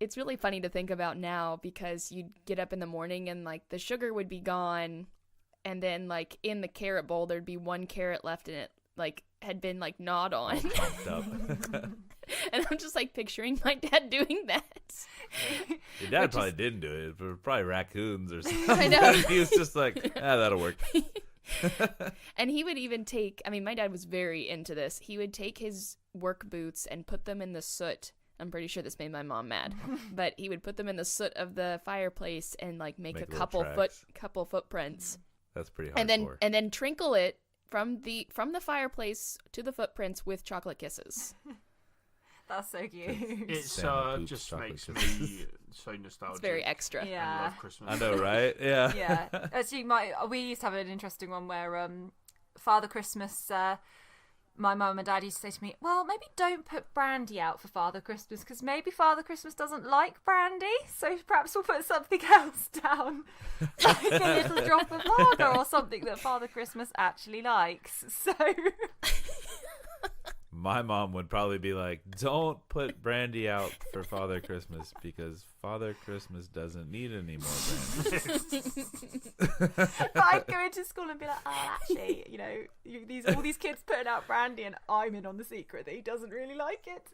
it's really funny to think about now because you'd get up in the morning and the sugar would be gone, and then in the carrot bowl there'd be one carrot left in it, had been gnawed on. Pumped up. And I'm just like picturing my dad doing that. Your dad probably didn't do it. But probably raccoons or something. I know. He was just like, that'll work. And he would even take, I mean, my dad was very into this. He would take his work boots and put them in the soot. I'm pretty sure this made my mom mad, but he would put them in the soot of the fireplace and like make a little couple footprints. That's pretty hardcore. And then trinkle it from the fireplace to the footprints with chocolate kisses. That's so cute. It's Santa poops just chocolate makes kisses. me so nostalgic. It's very extra. I Yeah. love Christmas. I know, right? Yeah. Yeah. Actually, we used to have an interesting one where Father Christmas, my mum and dad used to say to me, well, maybe don't put brandy out for Father Christmas because maybe Father Christmas doesn't like brandy, so perhaps we'll put something else down, like a little drop of lager or something that Father Christmas actually likes. So My mom would probably be like, don't put brandy out for Father Christmas because Father Christmas doesn't need any more brandy. I'd go into school and be like, oh, actually, you know, all these kids putting out brandy and I'm in on the secret that he doesn't really like it.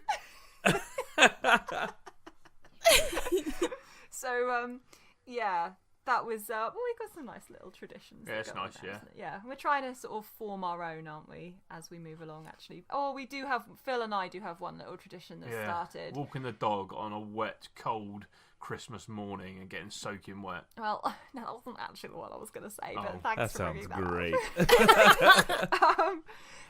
So, yeah, that was, well, we got some nice little traditions. Yeah, it's going nice, there, yeah. isn't it? Yeah, we're trying to sort of form our own, aren't we, as we move along, actually. Oh, we do have, Phil and I do have one little tradition that started. Walking the dog on a wet, cold Christmas morning and getting soaking wet. Well, no, that wasn't actually the one I was going to say, Oh, but thanks That for sounds bringing great. that up.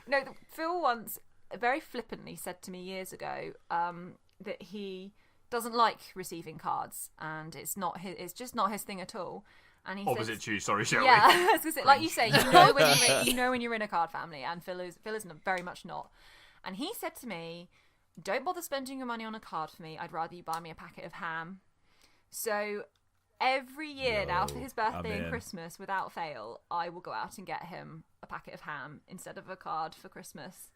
No, Phil once very flippantly said to me years ago that he doesn't like receiving cards and it's just not his thing at all. And he Opposite says, to you, sorry, Shelby. yeah, I was gonna say, like you say, you know when you're in a card family, and Phil is very much not. And he said to me, "Don't bother spending your money on a card for me. I'd rather you buy me a packet of ham." So every year now for his birthday I'm and in. Christmas, without fail, I will go out and get him a packet of ham instead of a card for Christmas,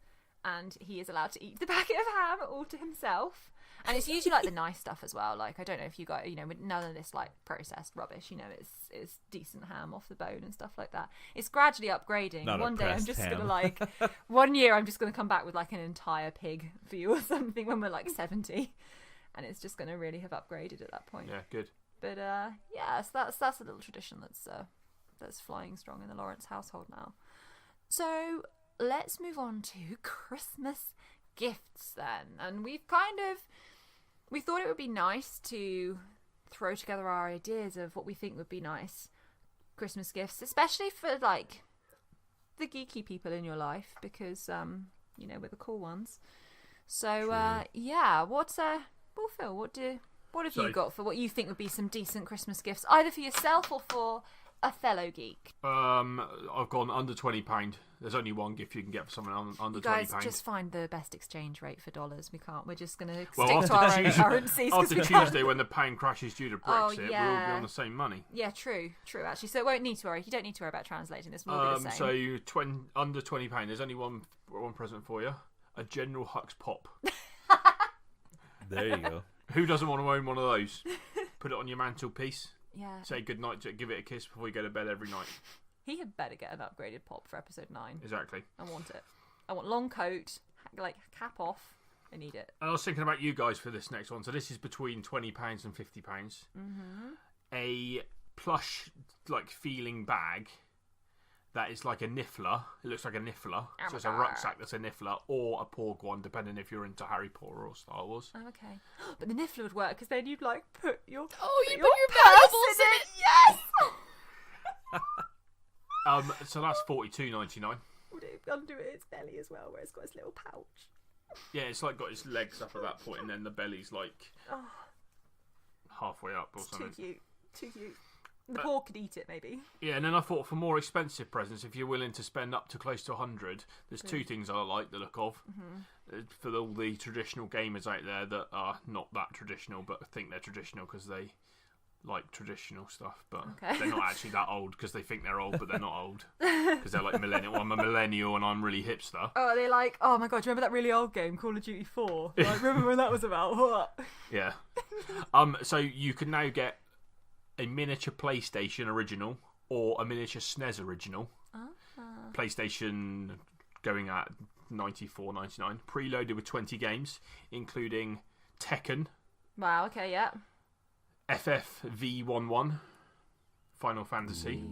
and he is allowed to eat the packet of ham all to himself. And it's usually like the nice stuff as well. Like, I don't know if you got, with none of this like processed rubbish. It's decent ham off the bone and stuff like that. It's gradually upgrading. Not a One day I'm pressed just ham. gonna one year I'm just gonna come back with like an entire pig for you or something when we're like 70, and it's just gonna really have upgraded at that point. Yeah, good. But yeah, so that's a little tradition that's flying strong in the Lawrence household now. So let's move on to Christmas gifts then, and we thought it would be nice to throw together our ideas of what we think would be nice Christmas gifts, especially for like the geeky people in your life, because we're the cool ones. So yeah, well, Phil, what have you got for what you think would be some decent Christmas gifts, either for yourself or for a fellow geek? I've gone under £20. There's only one gift you can get for someone under You guys £20. just find the best exchange rate for dollars. We're just going to Well, stick to our own currencies. 'cause After we can't- Tuesday, when the pound crashes due to Brexit, we'll all be on the same money. Yeah, true, actually. So it won't need to worry. You don't need to worry about translating this. We'll all be the same. So under £20. There's only one present for you: a General Hux pop. There you go. Who doesn't want to own one of those? Put it on your mantelpiece. Yeah. Say goodnight to it, give it a kiss before you go to bed every night. He had better get an upgraded pop for episode 9. Exactly. I want it. I want long coat, like cap off. I need it. And I was thinking about you guys for this next one. So this is between £20 and £50. Mm-hmm. A plush, like, feeling bag that is like a niffler. It looks like a niffler. So it's a rucksack that's a niffler, or a porg one, depending if you're into Harry Potter or Star Wars. Oh, okay. But the niffler would work because then you'd like put your You put your purse valuables in it. Yes. So that's $42.99. Would it undo its belly as well, where it's got its little pouch? Yeah, it's like got its legs up at that point, and then the belly's like halfway up or something. Too cute. The pork could eat it, maybe. Yeah, and then I thought for more expensive presents, if you're willing to spend up to close to 100, there's two things I like the look of. For all the traditional gamers out there that are not that traditional, but think they're traditional because they like traditional stuff, but they're not actually that old because they think they're old, but they're not old because they're like millennial. Well, I'm a millennial and I'm really hipster. Oh, they're like, oh my god, do you remember that really old game, Call of Duty 4? Like, remember when that was about? What? Yeah. So you can now get a miniature PlayStation original or a miniature SNES original. PlayStation going at $94.99. Preloaded with 20 games, including Tekken, Wow, okay, yeah. FFV11, Final Fantasy,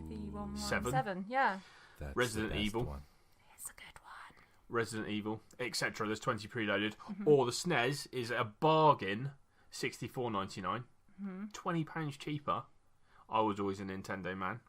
Seven. 7, yeah. That's Resident the best Evil. one. It's a good one. Resident Evil, etc. There's 20 preloaded. Or the SNES is a bargain, $64.99. £20 cheaper. I was always a Nintendo man.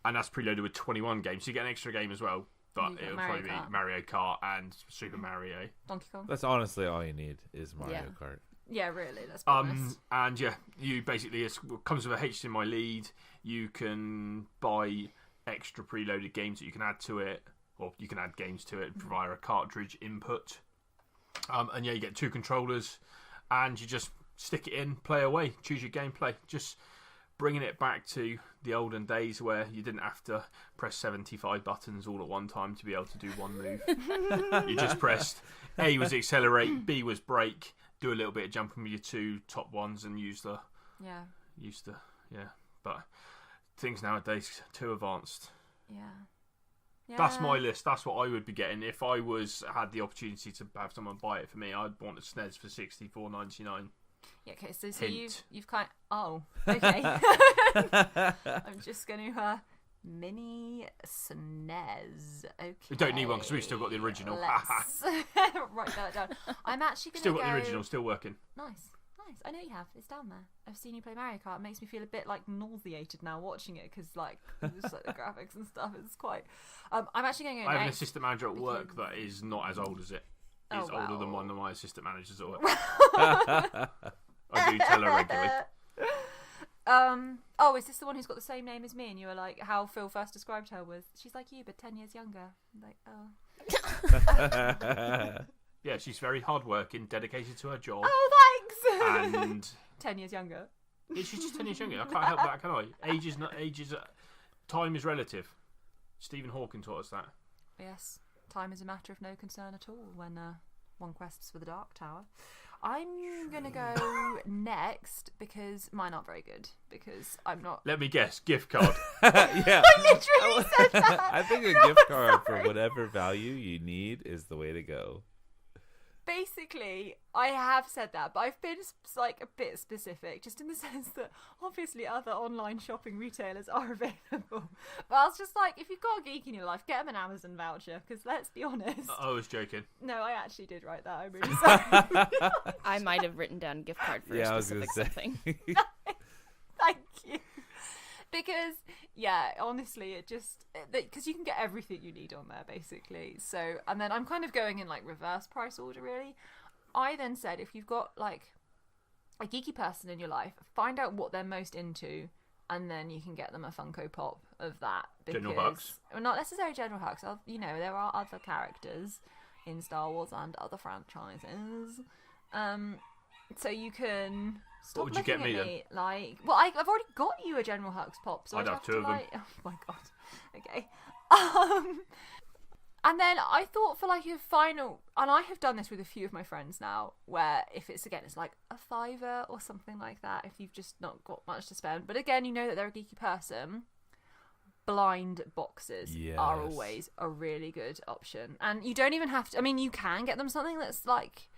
And that's preloaded with 21 games. So you get an extra game as well. But You get it'll Mario probably Kart. be Mario Kart and Super Mario. Donkey Kong. That's honestly all you need is Mario Yeah. Kart. Yeah, really, let's be honest. And yeah, you basically, it comes with a HDMI lead. You can buy extra preloaded games that you can add to it, or you can add games to it via a cartridge input. And yeah, you get 2 controllers, and you just stick it in, play away, choose your gameplay. Just bringing it back to the olden days where you didn't have to press 75 buttons all at one time to be able to do one move. You just pressed A was accelerate, B was brake, do a little bit of jumping with your 2 top ones, and use the Yeah, but things nowadays too advanced. yeah. That's my list. That's what I would be getting if I had the opportunity to have someone buy it for me. I'd want a SNES for $64.99. Yeah, okay, so Hint. you've kind oh, okay. I'm just going to mini SNES. Okay. We don't need one because we've still got the original. Let's write that down. I'm actually going to Still go... got the original, still working. Nice. I know you have. It's down there. I've seen you play Mario Kart. It makes me feel a bit like nauseated now watching it because like just, like the graphics and stuff is quite. I'm actually going to go I have an next. assistant manager at work because- that is not as old as it. Oh, Is older than wow. one of my assistant managers at work. I do tell her regularly. Oh, is this the one who's got the same name as me? And you were like, how Phil first described her was, she's like you, but 10 years younger. I'm like, oh. Yeah, she's very hardworking, dedicated to her job, Oh, thanks! and 10 years younger. yeah, she's just 10 years younger. I can't help that, can I? Time is relative. Stephen Hawking taught us that. Yes, time is a matter of no concern at all when one quests for the Dark Tower. I'm going to go next because mine aren't very good because I'm not... Let me guess, gift card. Yeah. I literally said that! I think a gift card for whatever value you need is the way to go. Basically, I have said that, but I've been like a bit specific, just in the sense that obviously other online shopping retailers are available. But I was just like, if you've got a geek in your life, get them an Amazon voucher, because let's be honest. I was joking. No, I actually did write that. I'm really sorry. I might have written down gift card for Yeah, I a was gonna specific say. something. Thank you. Because, yeah, honestly, it just... Because you can get everything you need on there, basically. So, and then I'm kind of going in, like, reverse price order, really. I then said, if you've got, like, a geeky person in your life, find out what they're most into, and then you can get them a Funko Pop of that. Because, General Hux? Well, not necessarily General Hux. You know, there are other characters in Star Wars and other franchises. So you can... Stop What would you looking get me, at me like... Well, I've already got you a General Hux Pop, so I'd I'd have have two to of them. like... Oh my god. Okay. And then I thought for like a final... And I have done this with a few of my friends now, where if it's, again, it's like a $5 or something like that, if you've just not got much to spend. But again, you know that they're a geeky person. Blind boxes are Yes. always a really good option. And you don't even have to... I mean, you can get them something that's like...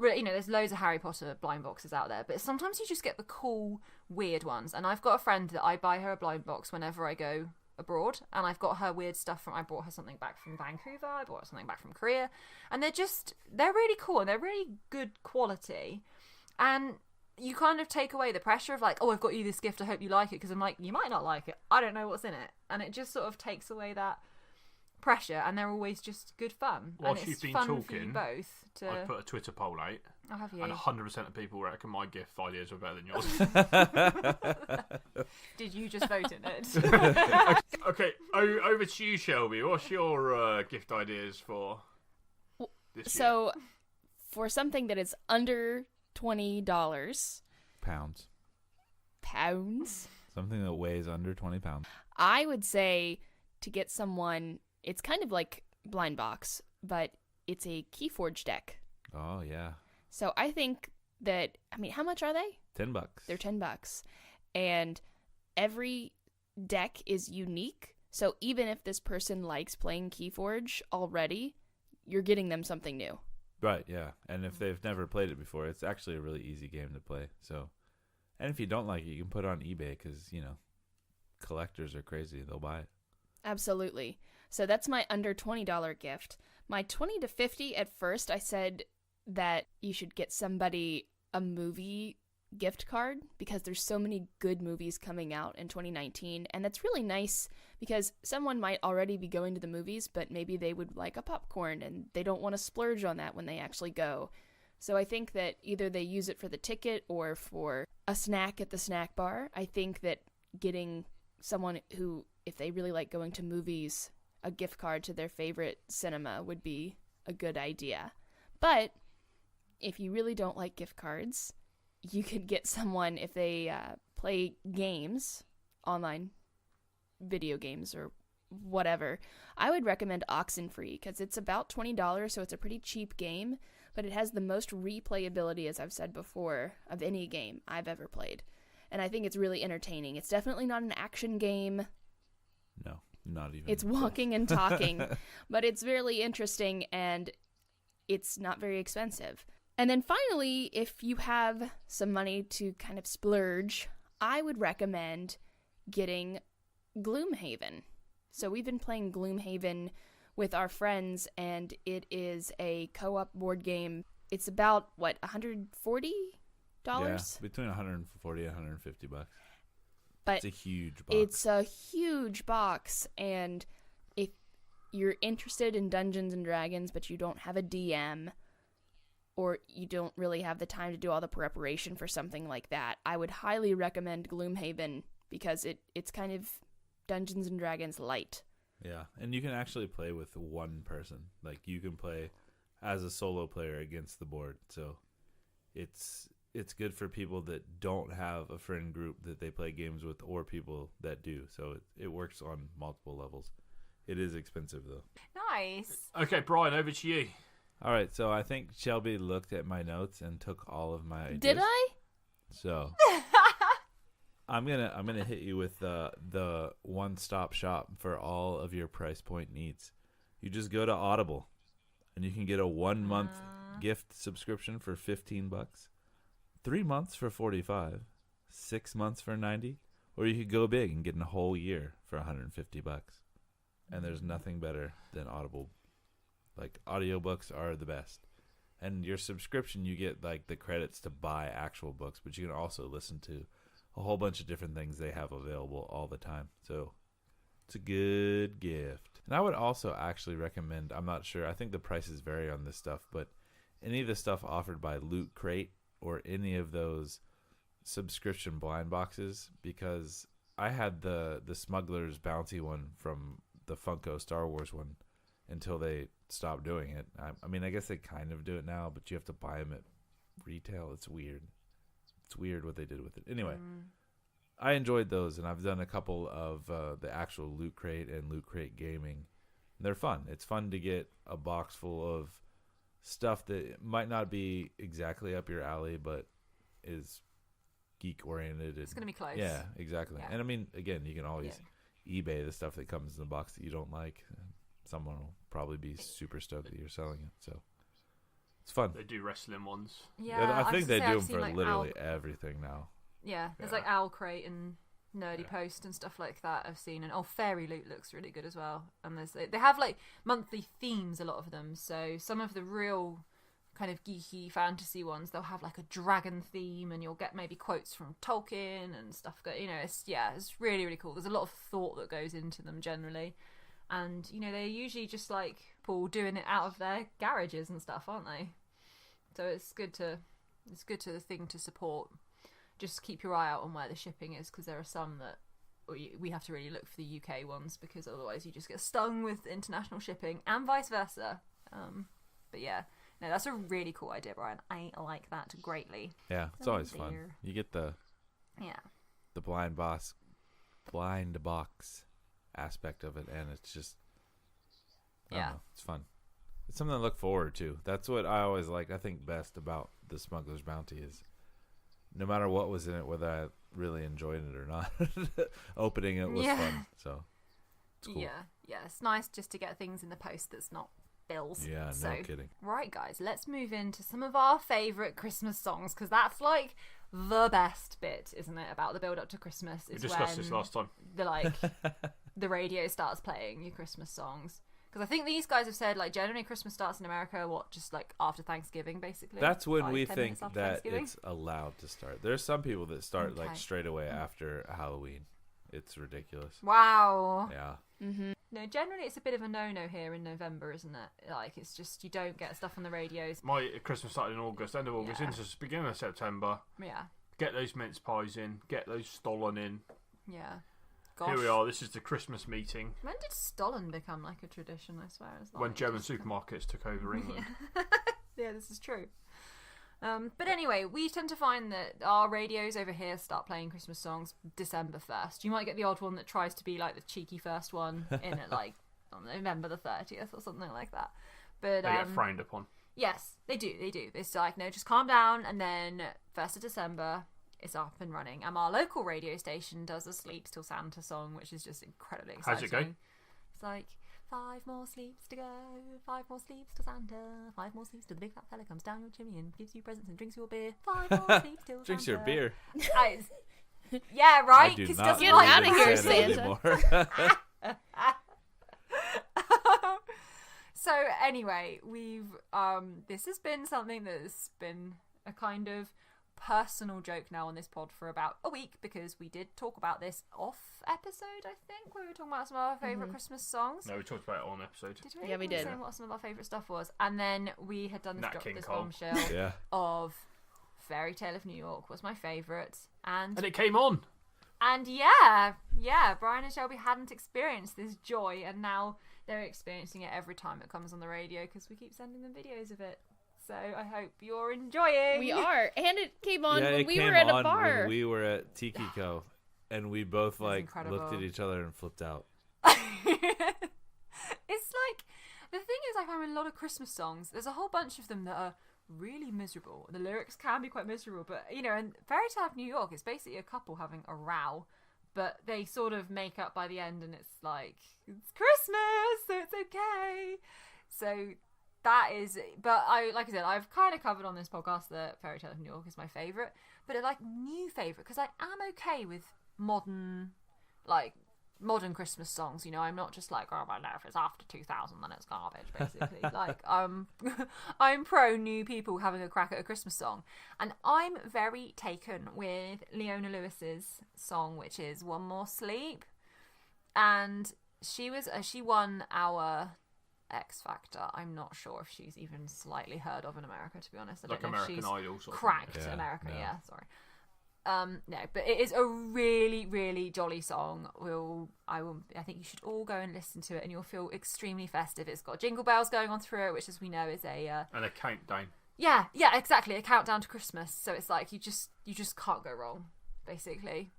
You know, there's loads of Harry Potter blind boxes out there, but sometimes you just get the cool, weird ones. And I've got a friend that I buy her a blind box whenever I go abroad, and I've got her weird stuff from... I brought her something back from Vancouver, I brought her something back from Korea, and they're really cool, and they're really good quality. And you kind of take away the pressure of like, oh, I've got you this gift, I hope you like it, because I'm like, you might not like it, I don't know what's in it. And it just sort of takes away that pressure, and they're always just good fun. Whilst and it's you've been fun for you talking, both to... I've put a Twitter poll out, I'll have you. and 100% of people reckon my gift ideas are better than yours. Did you just vote in it? Okay, over to you, Shelby. What's your gift ideas for this year? So, for something that is under $20, Pounds. pounds, Something that weighs under 20 pounds. I would say to get someone, it's kind of like Blind Box, but it's a Keyforge deck. Oh, yeah. So I think that, I mean, how much are they? $10. They're $10. And every deck is unique. So even if this person likes playing Keyforge already, you're getting them something new. Right, yeah. And if they've never played it before, it's actually a really easy game to play. So, and if you don't like it, you can put it on eBay because, collectors are crazy. They'll buy it. Absolutely. So that's my under $20 gift. My 20 to 50 at first, I said that you should get somebody a movie gift card because there's so many good movies coming out in 2019, and that's really nice because someone might already be going to the movies, but maybe they would like a popcorn and they don't want to splurge on that when they actually go. So I think that either they use it for the ticket or for a snack at the snack bar. I think that getting someone who, if they really like going to movies, a gift card to their favorite cinema would be a good idea. But if you really don't like gift cards, you could get someone, if they play games, online video games or whatever, I would recommend Oxenfree because it's about $20, so it's a pretty cheap game, but it has the most replayability, as I've said before, of any game I've ever played. And I think it's really entertaining. It's definitely not an action game. No, not even. It's walking and talking, but it's really interesting and it's not very expensive. And then finally, if you have some money to kind of splurge, I would recommend getting Gloomhaven. So we've been playing Gloomhaven with our friends, and it is a co-op board game. It's about, $140? Yeah, between $140 and $150. But it's a huge box. It's a huge box, and if you're interested in Dungeons and Dragons, but you don't have a DM, or you don't really have the time to do all the preparation for something like that, I would highly recommend Gloomhaven because it's kind of Dungeons and Dragons light. Yeah, and you can actually play with one person. Like, you can play as a solo player against the board. So it's good for people that don't have a friend group that they play games with or people that do. So it works on multiple levels. It is expensive, though. Nice. Okay, Brian, over to you. All right, so I think Shelby looked at my notes and took all of my ideas. Did I? So I'm gonna hit you with the one-stop shop for all of your price point needs. You just go to Audible, and you can get a 1-month gift subscription for $15, 3 months for $45, 6 months for $90, or you could go big and get a whole year for $150. And there's nothing better than Audible. Like, audiobooks are the best. And your subscription, you get like the credits to buy actual books, but you can also listen to a whole bunch of different things they have available all the time. So it's a good gift. And I would also actually recommend, I'm not sure, I think the prices vary on this stuff, but any of the stuff offered by Loot Crate or any of those subscription blind boxes, because I had the Smuggler's Bounty one from the Funko Star Wars one until they stopped doing it. I mean, I guess they kind of do it now, but you have to buy them at retail. It's weird. It's weird what they did with it. Anyway, I enjoyed those, and I've done a couple of the actual Loot Crate and Loot Crate Gaming. They're fun. It's fun to get a box full of stuff that might not be exactly up your alley, but is geek-oriented. It's going to be close. Yeah, exactly. Yeah. And I mean, again, you can always eBay the stuff that comes in the box that you don't like. Someone will probably be super stoked that you're selling it. So it's fun. They do wrestling ones. Yeah, I think they do I've them seen, for like, literally everything now. Yeah, there's Yeah. like Owl Crate and Nerdy Post and stuff like that I've seen. And Fairy Loot looks really good as well. And they have like monthly themes, a lot of them. So some of the real kind of geeky fantasy ones, they'll have like a dragon theme, and you'll get maybe quotes from Tolkien and stuff. It's really, really cool. There's a lot of thought that goes into them generally. And, they're usually just like people doing it out of their garages and stuff, aren't they? So it's good to the thing to support. Just keep your eye out on where the shipping is, because there are some that we have to really look for the UK ones, because otherwise you just get stung with international shipping and vice versa. But yeah, no, that's a really cool idea, Brian. I like that greatly. Yeah, it's always fun. You get the blind box aspect of it, and it's just I don't know, it's fun. It's something to look forward to. That's what I always liked. I think best about the Smuggler's Bounty is no matter what was in it, whether I really enjoyed it or not, opening it was fun. So it's cool. Yeah, it's nice just to get things in the post that's not bills. Yeah, So, no kidding. right, guys, let's move into some of our favourite Christmas songs, because that's like the best bit, isn't it, about the build up to Christmas? We Is discussed when this last time. the radio starts playing your Christmas songs. Because I think these guys have said, like, generally Christmas starts in America, just like after Thanksgiving, basically. That's when 5, we 10 think minutes after that Thanksgiving. it's allowed to start. There's some people that start Okay. like straight away after Halloween. It's ridiculous. Wow. Yeah. No, generally it's a bit of a no-no here in November, isn't it? Like, it's just, you don't get stuff on the radios. My Christmas started in August, end of August, Yeah. into the beginning of September. Yeah. Get those mince pies in, get those Stollen in. Yeah. Gosh. Here we are, this is the Christmas meeting. When did Stollen become like a tradition, I swear? It's When like German just- supermarkets took over England. Yeah, this is true. But anyway, we tend to find that our radios over here start playing Christmas songs December 1st. You might get the odd one that tries to be like the cheeky first one in at like on November the 30th or something like that. But They get frowned upon. yes, they do. It's like, no, just calm down, and then 1st of December it's up and running. And our local radio station does a Sleeps Till Santa song, which is just incredibly exciting. How's it go? It's like, 5 more sleeps to go, 5 more sleeps till Santa, 5 more sleeps till the big fat fella comes down your chimney and gives you presents and drinks your beer. 5 more sleeps till Drinks Santa. your beer. Yeah, right? I do 'Cause not doesn't Get believe outta in here, Santa Santa. anymore. So anyway, we've this has been something that's been a kind of personal joke now on this pod for about a week, because we did talk about this off episode, I think, where we were talking about some of our favourite Christmas songs. No, we talked about it on episode. Did we? Yeah, we did. Saying what some of our favourite stuff was, and then we had done this, Nat drop King this Cole. bombshell Yeah. of Fairy Tale of New York was my favourite, And it came on. and yeah, Brian and Shelby hadn't experienced this joy, and now they're experiencing it every time it comes on the radio because we keep sending them videos of it. So I hope you're enjoying. We are, and it came on Yeah, when it we came were at a on bar. when we were at Tikiko, and we both like incredible. looked at each other and flipped out. It's like, the thing is, I find with a lot of Christmas songs, there's a whole bunch of them that are really miserable. The lyrics can be quite miserable, but you know, in Fairy Tale of New York, it's basically a couple having a row, but they sort of make up by the end, and it's like, it's Christmas, so it's okay. So that is, but like I said, I've kind of covered on this podcast that Fairy Tale of New York is my favourite, but a like new favourite, because I am okay with modern Christmas songs, you know. I'm not just like, oh my no, if it's after 2000 then it's garbage, basically. Like, I'm pro new people having a crack at a Christmas song, and I'm very taken with Leona Lewis's song, which is One More Sleep, and she won our X Factor. I'm not sure if she's even slightly heard of in America, to be honest. I Like don't know American if she's Idol sort of cracked thing. Yeah, America, no. yeah, sorry. No, but it is a really, really jolly song. I think you should all go and listen to it, and you'll feel extremely festive. It's got jingle bells going on through it, which, as we know, is a And a countdown. yeah, exactly, a countdown to Christmas. So it's like you just can't go wrong, basically.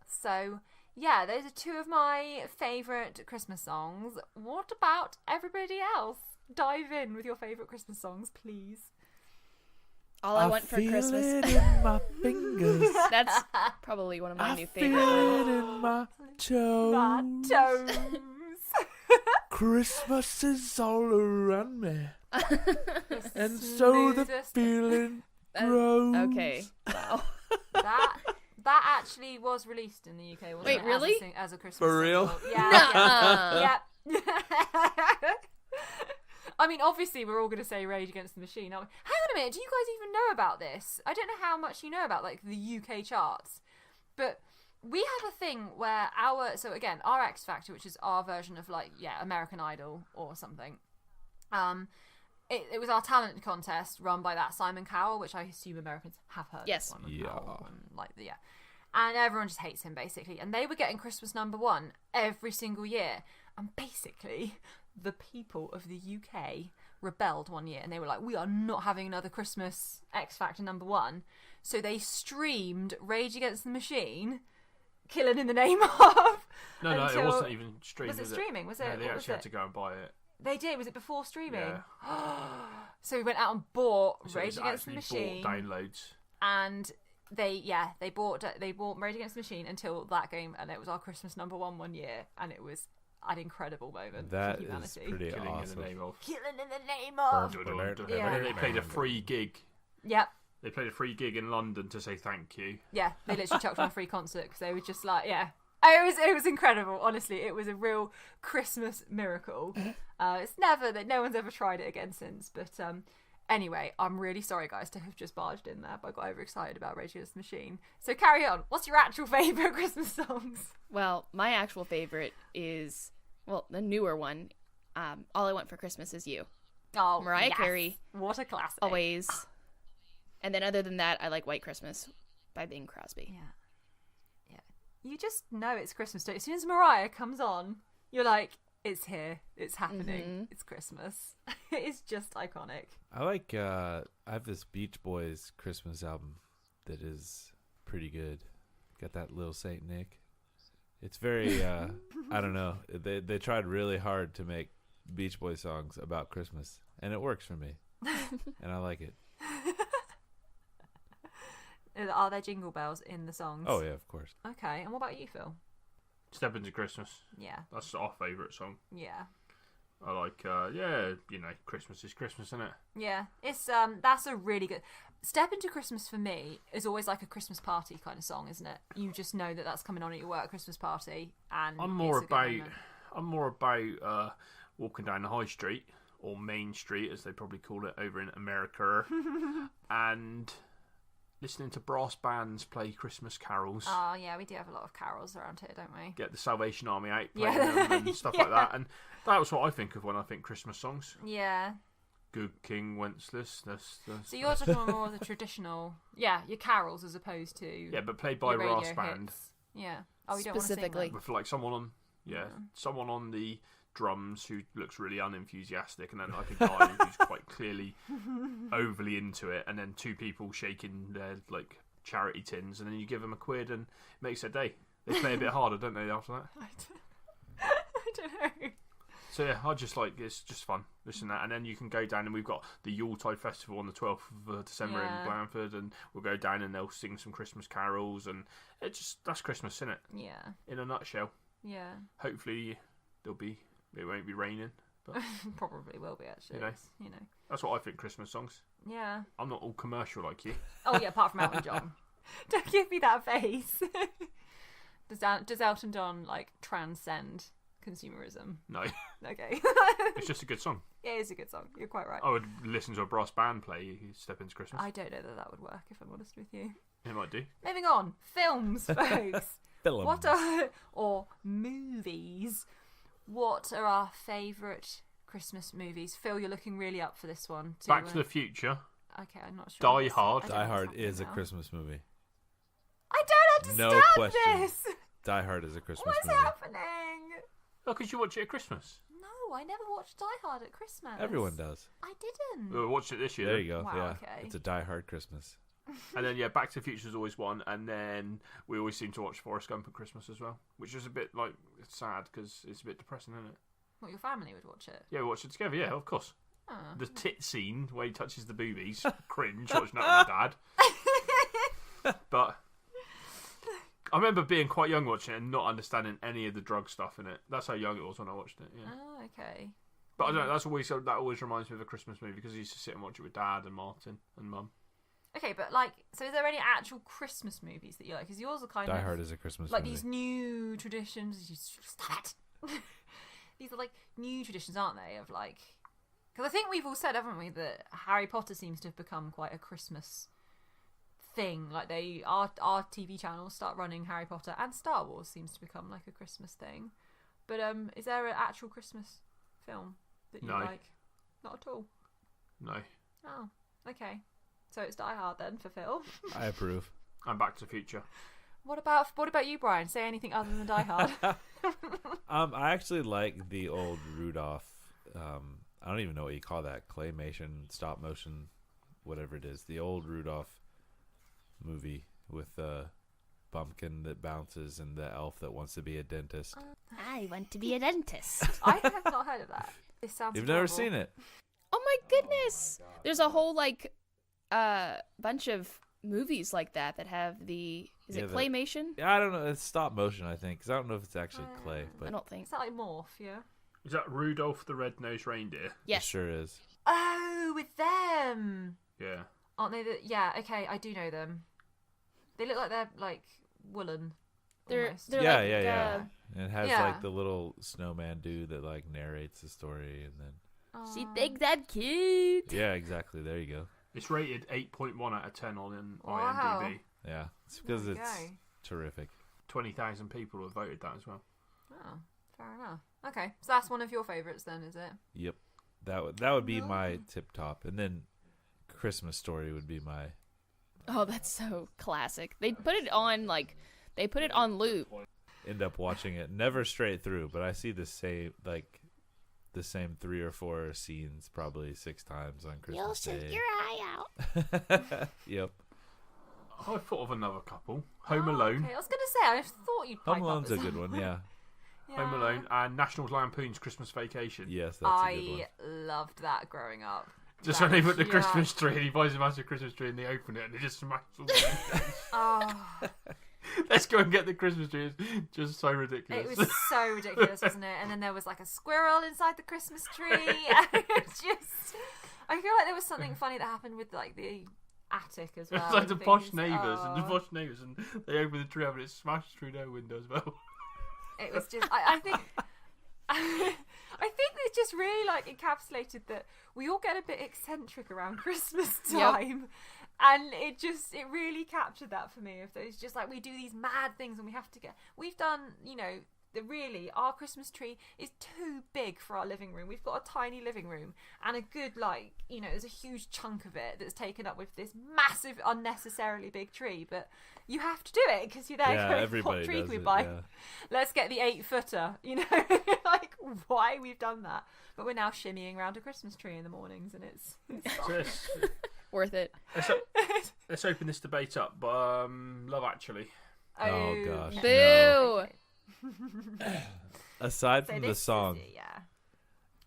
So yeah, those are two of my favourite Christmas songs. What about everybody else? Dive in with your favourite Christmas songs, please. All I want for feel Christmas. it in my fingers. That's probably one of my I new feel favorite ones. it in my toes. My toes. Christmas is all around me, and so the Smoothest- feeling grows. Okay. Wow. That actually was released in the UK, wasn't Wait, it? really? As a Christmas For real? single. Yeah. Nuh-uh. Yeah. I mean, obviously, we're all going to say Rage Against the Machine, aren't we? Hang on a minute. Do you guys even know about this? I don't know how much you know about, like, the UK charts, but we have a thing where our X Factor, which is our version of, like, American Idol or something. It was our talent contest run by that Simon Cowell, which I assume Americans have heard Yes. of. Simon Yeah. Cowell and everyone just hates him, basically. And they were getting Christmas #1 every single year. And basically, the people of the UK rebelled one year, and they were like, we are not having another Christmas X Factor #1. So they streamed Rage Against the Machine, Killing in the Name of. No, it until- wasn't even streamed. Was it streaming? Was it? No, they what was actually had it? to go and buy it. They did. Was it before streaming? Yeah. So we went out and bought So it Rage was Against the actually Machine, bought downloads. and they bought Rage Against the Machine until that game, and it was our Christmas #1 one year, and it was an incredible moment That for is humanity. pretty Killing awesome. in the name of. Killing in the name of. And then they played a free gig. Yep. They played a free gig in London to say thank you. Yeah, they literally chucked on a free concert because they were just like, yeah. It was incredible, honestly. It was a real Christmas miracle. It's never that no one's ever tried it again since. But anyway, I'm really sorry, guys, to have just barged in there, but I got overexcited about Rage Against the Machine. So carry on. What's your actual favourite Christmas songs? Well, my actual favorite is, well, the newer one, All I Want for Christmas Is You. Oh, Mariah yes. Carey. What a classic. Always. And then other than that, I like White Christmas by Bing Crosby. Yeah. You just know it's Christmas Day. As soon as Mariah comes on, you're like, it's here. It's happening. Mm-hmm. It's Christmas. It's just iconic. I like. I have this Beach Boys Christmas album that is pretty good. Got that Little Saint Nick. It's very. I don't know. They tried really hard to make Beach Boys songs about Christmas, and it works for me, and I like it. Are there jingle bells in the songs? Oh yeah, of course. Okay, and what about you, Phil? Step Into Christmas. Yeah. That's our favourite song. Yeah. I like, Christmas is Christmas, isn't it? Yeah. It's that's a really good Step Into Christmas for me is always like a Christmas party kind of song, isn't it? You just know that that's coming on at your work Christmas party, and I'm more it's a good about moment. walking down the high street, or Main Street as they probably call it over in America, and listening to brass bands play Christmas carols. Oh yeah, we do have a lot of carols around here, don't we? Get the Salvation Army out playing Yeah. them and stuff like that, and that was what I think of when I think Christmas songs. Yeah. Good King Wenceslas. So you're talking about more of the traditional, your carols as opposed to Yeah, but played by a your radio brass band hits. Yeah. Oh, you don't want to Specifically. sing with like someone on the drums who looks really unenthusiastic, and then like a guy who's quite clearly overly into it, and then two people shaking their like charity tins, and then you give them £1 and it makes their day. They play a bit harder, don't they, after that? I don't know. So yeah, I just like, it's just fun. Listen to that, and then you can go down, and we've got the Yuletide Festival on the 12th of December Yeah. in Blandford, and we'll go down and they'll sing some Christmas carols, and that's Christmas, isn't it? Yeah. In a nutshell. Yeah. Hopefully it won't be raining, but Probably will be actually. You know. That's what I think Christmas songs. Yeah. I'm not all commercial like you. Oh yeah, apart from Elton John. Don't give me that face. Does Elton John like transcend consumerism? No, Okay. it's just a good song. Yeah, it's a good song. You're quite right. I would listen to a brass band play Step Into Christmas. I don't know that would work, if I'm honest with you. It might do. Moving on. Films, folks. Films. Or movies. What are our favourite Christmas movies? Phil, you're looking really up for this one. Back to the Future. Okay, I'm not sure. Die Hard. I don't Die know Hard what's is a happening now. Christmas movie. I don't No understand question. this. Die Hard is a Christmas What's movie. happening? Oh, because you watch it at Christmas. No, I never watched Die Hard at Christmas. Everyone does. I didn't. We watched it this year. There you go. Wow, yeah, okay. it's a Die Hard Christmas. And then Back to the Future is always one, and then we always seem to watch Forrest Gump at Christmas as well, which is a bit like sad because it's a bit depressing, isn't it? What, your family would watch it? Yeah, we watched it together. Yeah, of course. Oh. The tit scene where he touches the boobies, cringe watching that with my dad. But I remember being quite young watching it and not understanding any of the drug stuff in it. That's how young it was when I watched it. Yeah. Oh, okay. But I don't know. That always reminds me of a Christmas movie because I used to sit and watch it with Dad and Martin and Mum. Okay, but like, so is there any actual Christmas movies that you like? Because yours are kind Die of Hard is a Christmas like movie. these new traditions. Stop it. These are like new traditions, aren't they? Of like, because I think we've all said, haven't we, that Harry Potter seems to have become quite a Christmas thing. Like our TV channels start running Harry Potter, and Star Wars seems to become like a Christmas thing. But is there an actual Christmas film that you No. like? Not at all. No. Oh, okay. So it's Die Hard then for Phil. I approve. And Back to the Future. What about you, Brian? Say anything other than Die Hard. I actually like the old Rudolph. I don't even know what you call that. Claymation, stop motion, whatever it is. The old Rudolph movie with the pumpkin that bounces and the elf that wants to be a dentist. I want to be a dentist. I have not heard of that. This sounds. You've never adorable. seen it? Oh my goodness! There's a whole bunch of movies like that have the is Yeah, it claymation? Yeah, I don't know. It's stop motion, I think, because I don't know if it's actually clay, I but don't think. Is that like Morph? Yeah. Is that Rudolph the Red-Nosed Reindeer? it Yes. sure is. Oh, with them. Yeah. Aren't they? Yeah. Okay, I do know them. They look like they're like woolen. They're almost. they're like, Yeah. And it has Yeah. like the little snowman dude that like narrates the story, and then She Aw. thinks that cute. yeah, exactly. There you go. It's rated 8.1 out of 10 on Wow. IMDb. Yeah, it's because There we it's go. terrific. 20,000 people have voted that as well. Oh, fair enough. Okay, so that's one of your favourites then, is it? Yep, that would be my tip top, and then Christmas Story would be my. Oh, that's so classic. They put it on loop. End up watching it never straight through, but I see the same 3 or 4 scenes probably 6 times on Christmas Day. eye out. Yep. I thought of another couple. Home Alone. Okay, I was going to say, I thought you'd pipe Home up Alone's with a good some- one. Yeah. Yeah. Home Alone and National Lampoon's Christmas Vacation. Yes, that's a good I one. loved that growing up. Just That when they was- put the yeah. Christmas tree and he buys a massive Christmas tree and they open it and they just smash all the windows. Oh, Let's go and get the Christmas tree. It's just so ridiculous. it was so ridiculous, wasn't it? And then there was like a squirrel inside the Christmas tree. And it's just, I feel like there was something funny that happened with like the attic as well. It's like and the things. posh neighbours and the Oh. posh neighbours and they open the tree up and it's smashed through their window as well. It was just, I think, I think it just really like encapsulated that we all get a bit eccentric around Christmas Yep. time. And it really captured that for me. If there's just like, we do these mad things and we've done, our Christmas tree is too big for our living room. We've got a tiny living room and a good, there's a huge chunk of it that's taken up with this massive, unnecessarily big tree. But you have to do it because you're there Yeah, going, everybody what tree does can we it, buy? yeah. Let's get the 8-footer, like why we've done that. But we're now shimmying around a Christmas tree in the mornings and it's So Worth it. let's open this debate up. Love Actually. Oh, gosh. Boo. Aside So from the this is- song yeah.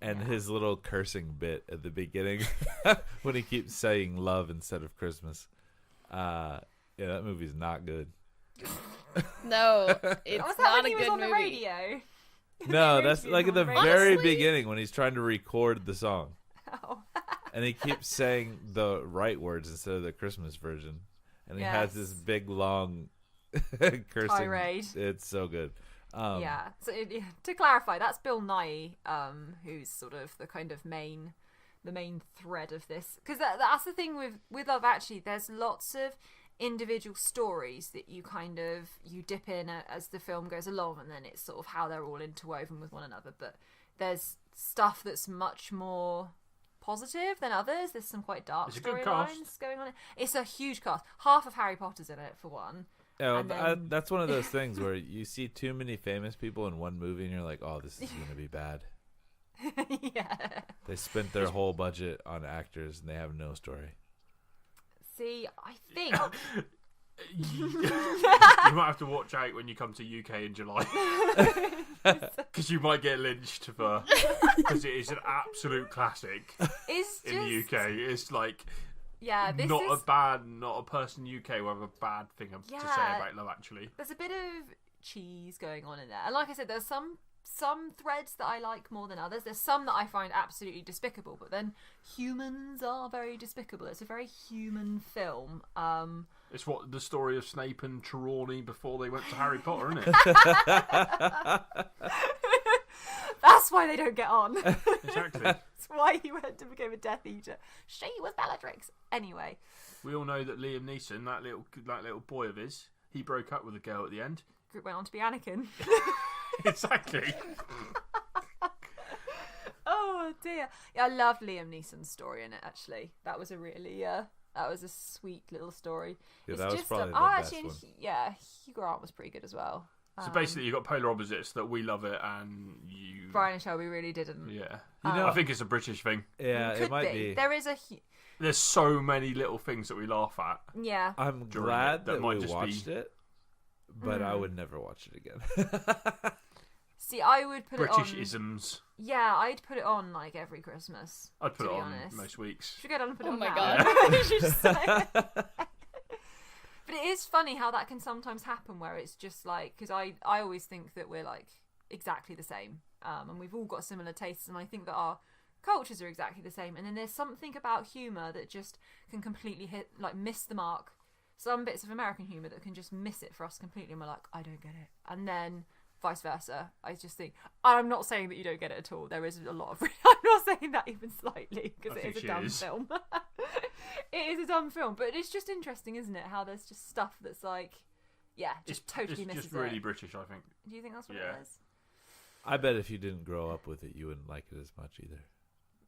and Yeah. his little cursing bit at the beginning when he keeps saying love instead of Christmas, yeah, that movie's not good. No, it's Was that not when a he was good on the movie. radio? No, The that's interview like on at the the radio. very Honestly? beginning when he's trying to record the song. Oh. And he keeps saying the right words instead of the Christmas version. And he has this Yes. big, long cursing. Tirade. It's so good. Yeah. So to clarify, that's Bill Nighy, who's sort of the kind of main thread of this. Because that's the thing with Love Actually. There's lots of individual stories that you dip in as the film goes along, and then it's sort of how they're all interwoven with one another. But there's stuff that's much more positive than others. There's some quite dark It's a good cast. storylines going on. It's a huge cast. Half of Harry Potter's in it for one. Yeah, And then- that's one of those things where you see too many famous people in one movie and you're like, oh, this is going to be bad. Yeah. They spent their whole budget on actors and they have no story. See, I think You might have to watch out when you come to UK in July. Because you might get lynched for... Because it is an absolute classic it's just in the UK. It's like... Yeah, this not is a person in UK will have a bad thing to say Yeah. about Love Actually. there's a bit of cheese going on in there. And like I said, there's some threads that I like more than others. There's some that I find absolutely despicable, but then humans are very despicable. It's a very human film. It's what the story of Snape and Trelawney before they went to Harry Potter, isn't it? That's why they don't get on. Exactly. That's why he went to become a Death Eater. She was Bellatrix. Anyway, We all know that Liam Neeson, that little boy of his, he broke up with a girl at the end. went on to be Anakin. Exactly. Oh dear. Yeah, I loved Liam Neeson's story in it. Actually, that was a really that was a sweet little story. Yeah, It's that was just, probably the oh, best actually, one. Hugh Grant was pretty good as well. So basically, you've got polar opposites that we love it and you. Brian and Shelby really didn't. Yeah. know- I think it's a British thing. Yeah, Could it might be. There is a There's so many little things that we laugh at. yeah. I'm during glad it, that that might we just watched be- it, but I would never watch it again. See, I would put British it on. isms. Yeah, I'd put it on like every Christmas. I'd put to it be on honest. most weeks. Should we go down and put it Oh on my now? God. You should just say- is funny how that can sometimes happen, where it's just like, because I always think that we're like exactly the same, and we've all got similar tastes, and I think that our cultures are exactly the same, and then there's something about humour that just can completely miss the mark. Some bits of American humour that can just miss it for us completely, and we're like, I don't get it. And then vice versa. I just think, I'm not saying that you don't get it at all. There is a lot of, I'm not saying that even slightly, because it is a dumb film. It is a dumb film, but it's just interesting, isn't it? How there's just stuff that's like, totally misses just really it. British, I think. Do you think that's what Yeah. it is? I bet if you didn't grow up with it, you wouldn't like it as much either.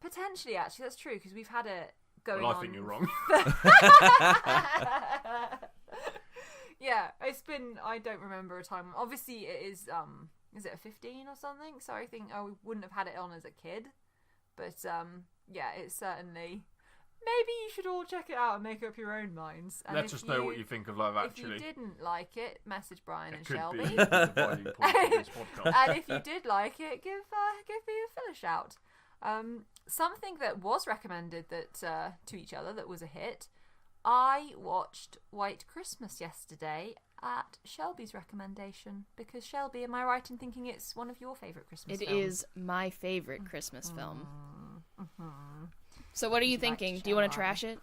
Potentially, actually, that's true, because we've had it going Well, on. I think you're wrong. Yeah, it's been, I don't remember a time. Obviously, it is it a 15 or something? So I think we wouldn't have had it on as a kid. But, yeah, it's certainly... Maybe you should all check it out and make up your own minds. And Let us know what you think of Love Actually. If you didn't like it, message Brian It and could Shelby. be the dividing point of this podcast. And if you did like it, give me a Phil a shout. Something that was recommended that to each other that was a hit. I watched White Christmas yesterday at Shelby's recommendation, because Shelby, am I right in thinking it's one of your favourite Christmas films? It is my favorite Christmas film. So what are you thinking? Do you want to trash it?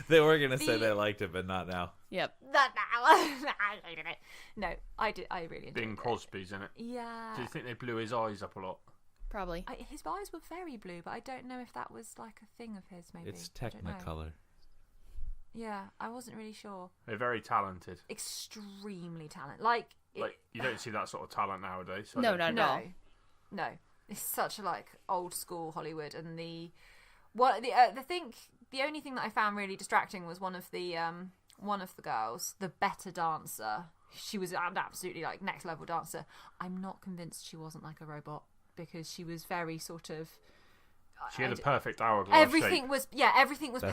They were going to say they liked it, but not now. Yep. Not now. I hated it. No, I did. I really enjoyed Bing it. Crosby's in it. Yeah. Do you think they blew his eyes up a lot? Probably. His eyes were very blue, but I don't know if that was like a thing of his, maybe. It's I don't know. Technicolor. Yeah, I wasn't really sure. They're very talented. Extremely talented. Like You don't see that sort of talent nowadays. So I No, don't no, think- no. No. It's such a old school Hollywood, and the only thing that I found really distracting was one of the girls, the better dancer. She was an absolutely next level dancer. I'm not convinced she wasn't like a robot, because she was very sort of. She had a perfect hourglass Everything shape. was That's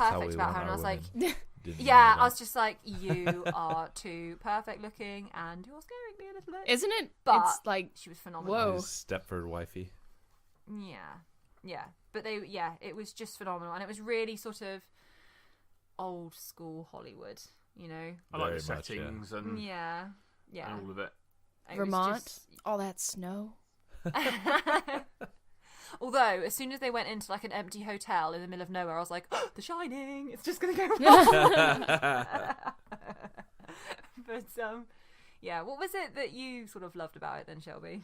how perfect we about want her, and I our was like. women. Didn't you Yeah, know I was that? just like, you are too perfect looking, and you're scaring me a little bit. Isn't it? But It's like, she was phenomenal. whoa. His Stepford wifey. Yeah. But it was just phenomenal, and it was really sort of old school Hollywood, you know. I like Very the much, yeah. settings and Yeah. all of it. It was Vermont, just- all that snow. Although, as soon as they went into an empty hotel in the middle of nowhere, I was like, oh, The Shining, it's just gonna go wrong. But yeah, what was it that you sort of loved about it then, Shelby?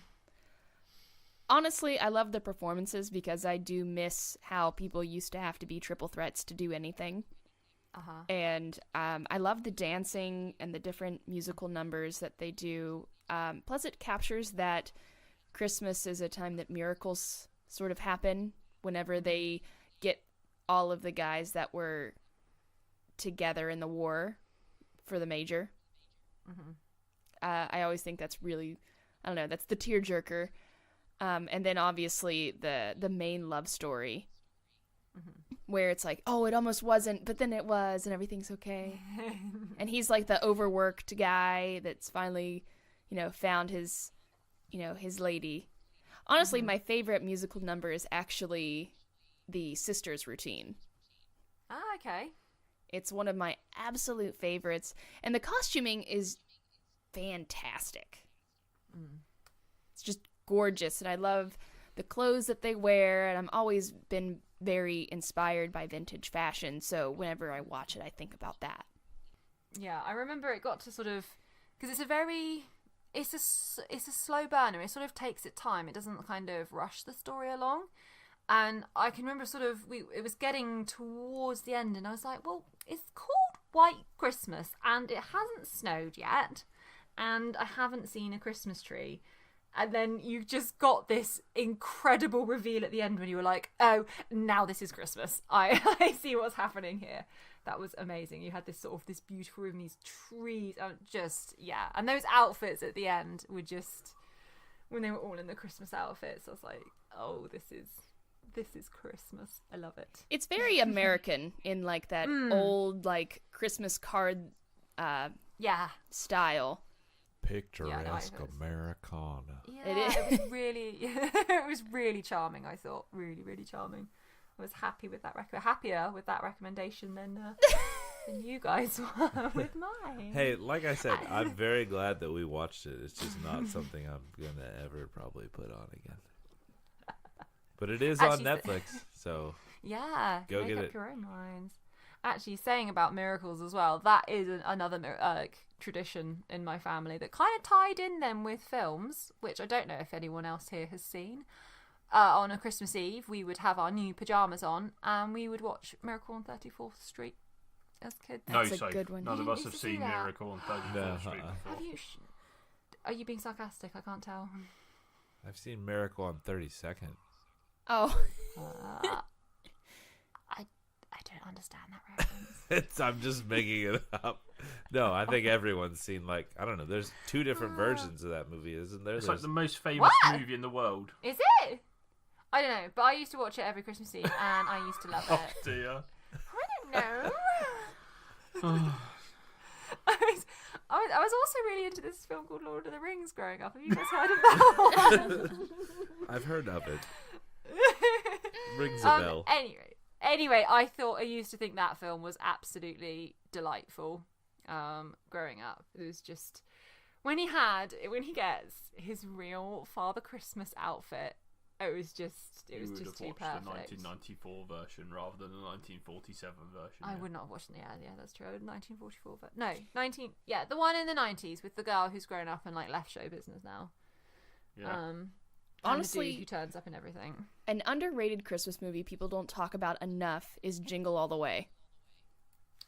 Honestly, I love the performances, because I do miss how people used to have to be triple threats to do anything. Uh-huh. And I love the dancing and the different musical numbers that they do. Plus, it captures that Christmas is a time that miracles sort of happen whenever they get all of the guys that were together in the war for the major. Mm-hmm. I always think that's really, I don't know, that's the tearjerker. And then obviously the main love story, where it's like, oh, it almost wasn't, but then it was, and everything's okay. And he's like the overworked guy that's finally, found his, his lady. Honestly, my favorite musical number is actually the Sisters routine. Ah, okay. It's one of my absolute favorites, and the costuming is fantastic. It's just gorgeous, and I love the clothes that they wear, and I'm always been very inspired by vintage fashion, so whenever I watch it, I think about that. Yeah, I remember it got to sort of, because it's a slow burner. It sort of takes its time. It doesn't kind of rush the story along. And I can remember it was getting towards the end, and I was like, well, it's called White Christmas, and it hasn't snowed yet, and I haven't seen a Christmas tree. And then you just got this incredible reveal at the end when you were like, oh, now this is Christmas. I see what's happening here. That was amazing. You had this beautiful room, these trees, and those outfits at the end were just, when they were all in the Christmas outfits, I was like, oh, this is Christmas. I love it. It's very American in that old Christmas card style. Picturesque Americana. Yeah, It is. it was really, it was really charming. I thought really, really charming. I was happy with that happier with that recommendation than than you guys were with mine. Hey, like I said, I'm very glad that we watched it. It's just not something I'm gonna ever probably put on again. But it is Actually, on Netflix, so yeah, Go make get up it. your own minds. Actually, saying about miracles as well, that is another tradition in my family that kind of tied in then with films, which I don't know if anyone else here has seen. On a Christmas Eve, we would have our new pajamas on, and we would watch Miracle on 34th Street as kids. No, That's a so good one. none of You us used have to see seen that. Miracle on 34th No, Street before. Have you? Are you being sarcastic? I can't tell. I've seen Miracle on 32nd. Oh, I don't understand that reference. I'm just making it up. No, I think everyone's seen, like, I don't know, there's 2 different versions of that movie, isn't there? It's like There's- the most famous What? movie in the world. Is it? I don't know, but I used to watch it every Christmas Eve, and I used to love Oh it. dear. I don't know. I was also really into this film called Lord of the Rings growing up. Have you guys heard of that one? I've heard of it. Rings a bell. Anyway, I used to think that film was absolutely delightful. Growing up, it was just when he gets his real Father Christmas outfit. It was just You would too have watched perfect. the 1994 version rather than the 1947 version. I yeah. would not have watched the that's true. 1944, but no, the one in the 90s with the girl who's grown up and like left show business now. Yeah. And Honestly- the dude who turns up in everything. an underrated Christmas movie people don't talk about enough is Jingle All the Way.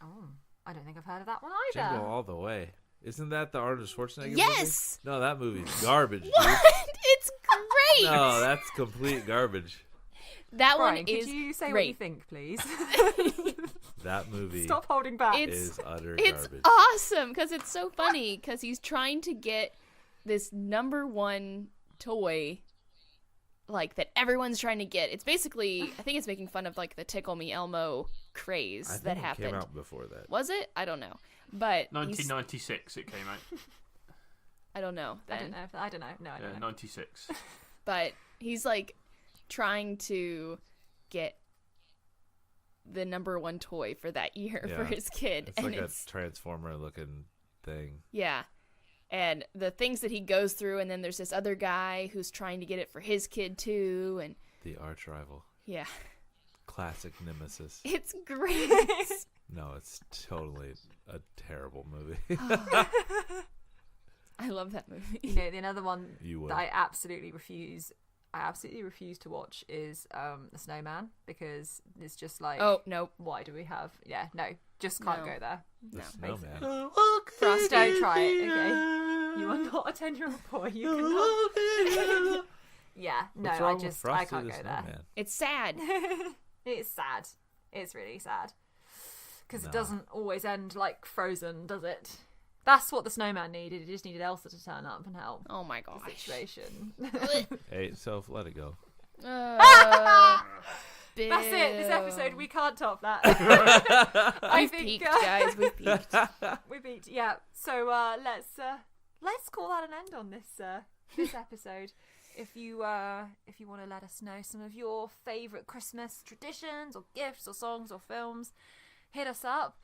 Oh, I don't think I've heard of that one either. Jingle All the Way. Isn't that the Arnold Schwarzenegger Yes! movie? No, that movie's garbage, dude. What? It's great. No, that's complete garbage. That Brian, one could is you say what great. you think, please? That movie Stop holding back. is utter It's garbage. awesome because it's so funny because he's trying to get this number one toy like that everyone's trying to get. It's basically, I think it's making fun of like the Tickle Me Elmo craze I think that it happened. came out before that. Was it? I don't know. But he's- 1996 it came out. I don't know I then. don't know. I don't know. No, I Yeah, don't know. 96. But he's like trying to get the number one toy for that year for Yeah. his kid. It's and like it's a transformer looking thing. yeah. And the things that he goes through, and then there's this other guy who's trying to get it for his kid too, and The arch rival. yeah. Classic nemesis. It's great. No, it's totally a terrible movie. I love that movie. You know, the another one You would. that I absolutely refuse to watch is The Snowman, because it's just like, Oh, no. why do we have? Yeah, no, just can't No. go there. The No. Snowman. Frost, don't try it, okay? You are not a 10-year-old boy. You cannot. Yeah, no, What's wrong I with just Frosty I can't the go there. Snowman? It's sad. It's sad. It's really sad. Because No. it doesn't always end like Frozen, does it? That's what the snowman needed. It just needed Elsa to turn up and help Oh my the gosh. situation. Hey, self, let it go. That's it. This episode, we can't top that. I We've think peaked, guys. We've peaked. we beat. Yeah. So let's call that an end on this episode. If you want to let us know some of your favourite Christmas traditions or gifts or songs or films, hit us up.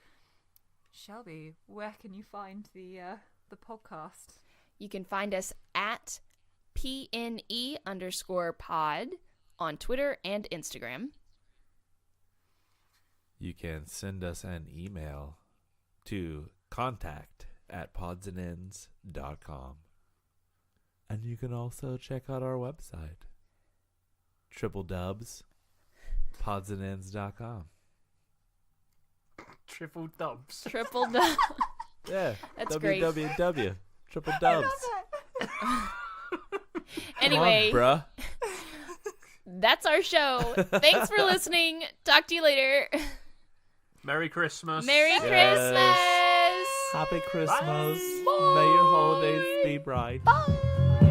Shelby, where can you find the podcast? You can find us at PNE_pod on Twitter and Instagram. You can send us an email to contact@podsandends.com. And you can also check out our website, www.podsandends.com. Triple dubs. Triple dub. Yeah, That's great. www. Triple dubs. Anyway, Come on, bruh. that's our show. Thanks for listening. Talk to you later. Merry Christmas. Merry Yes. Christmas. Happy Christmas. Bye. May your holidays be bright. Bye.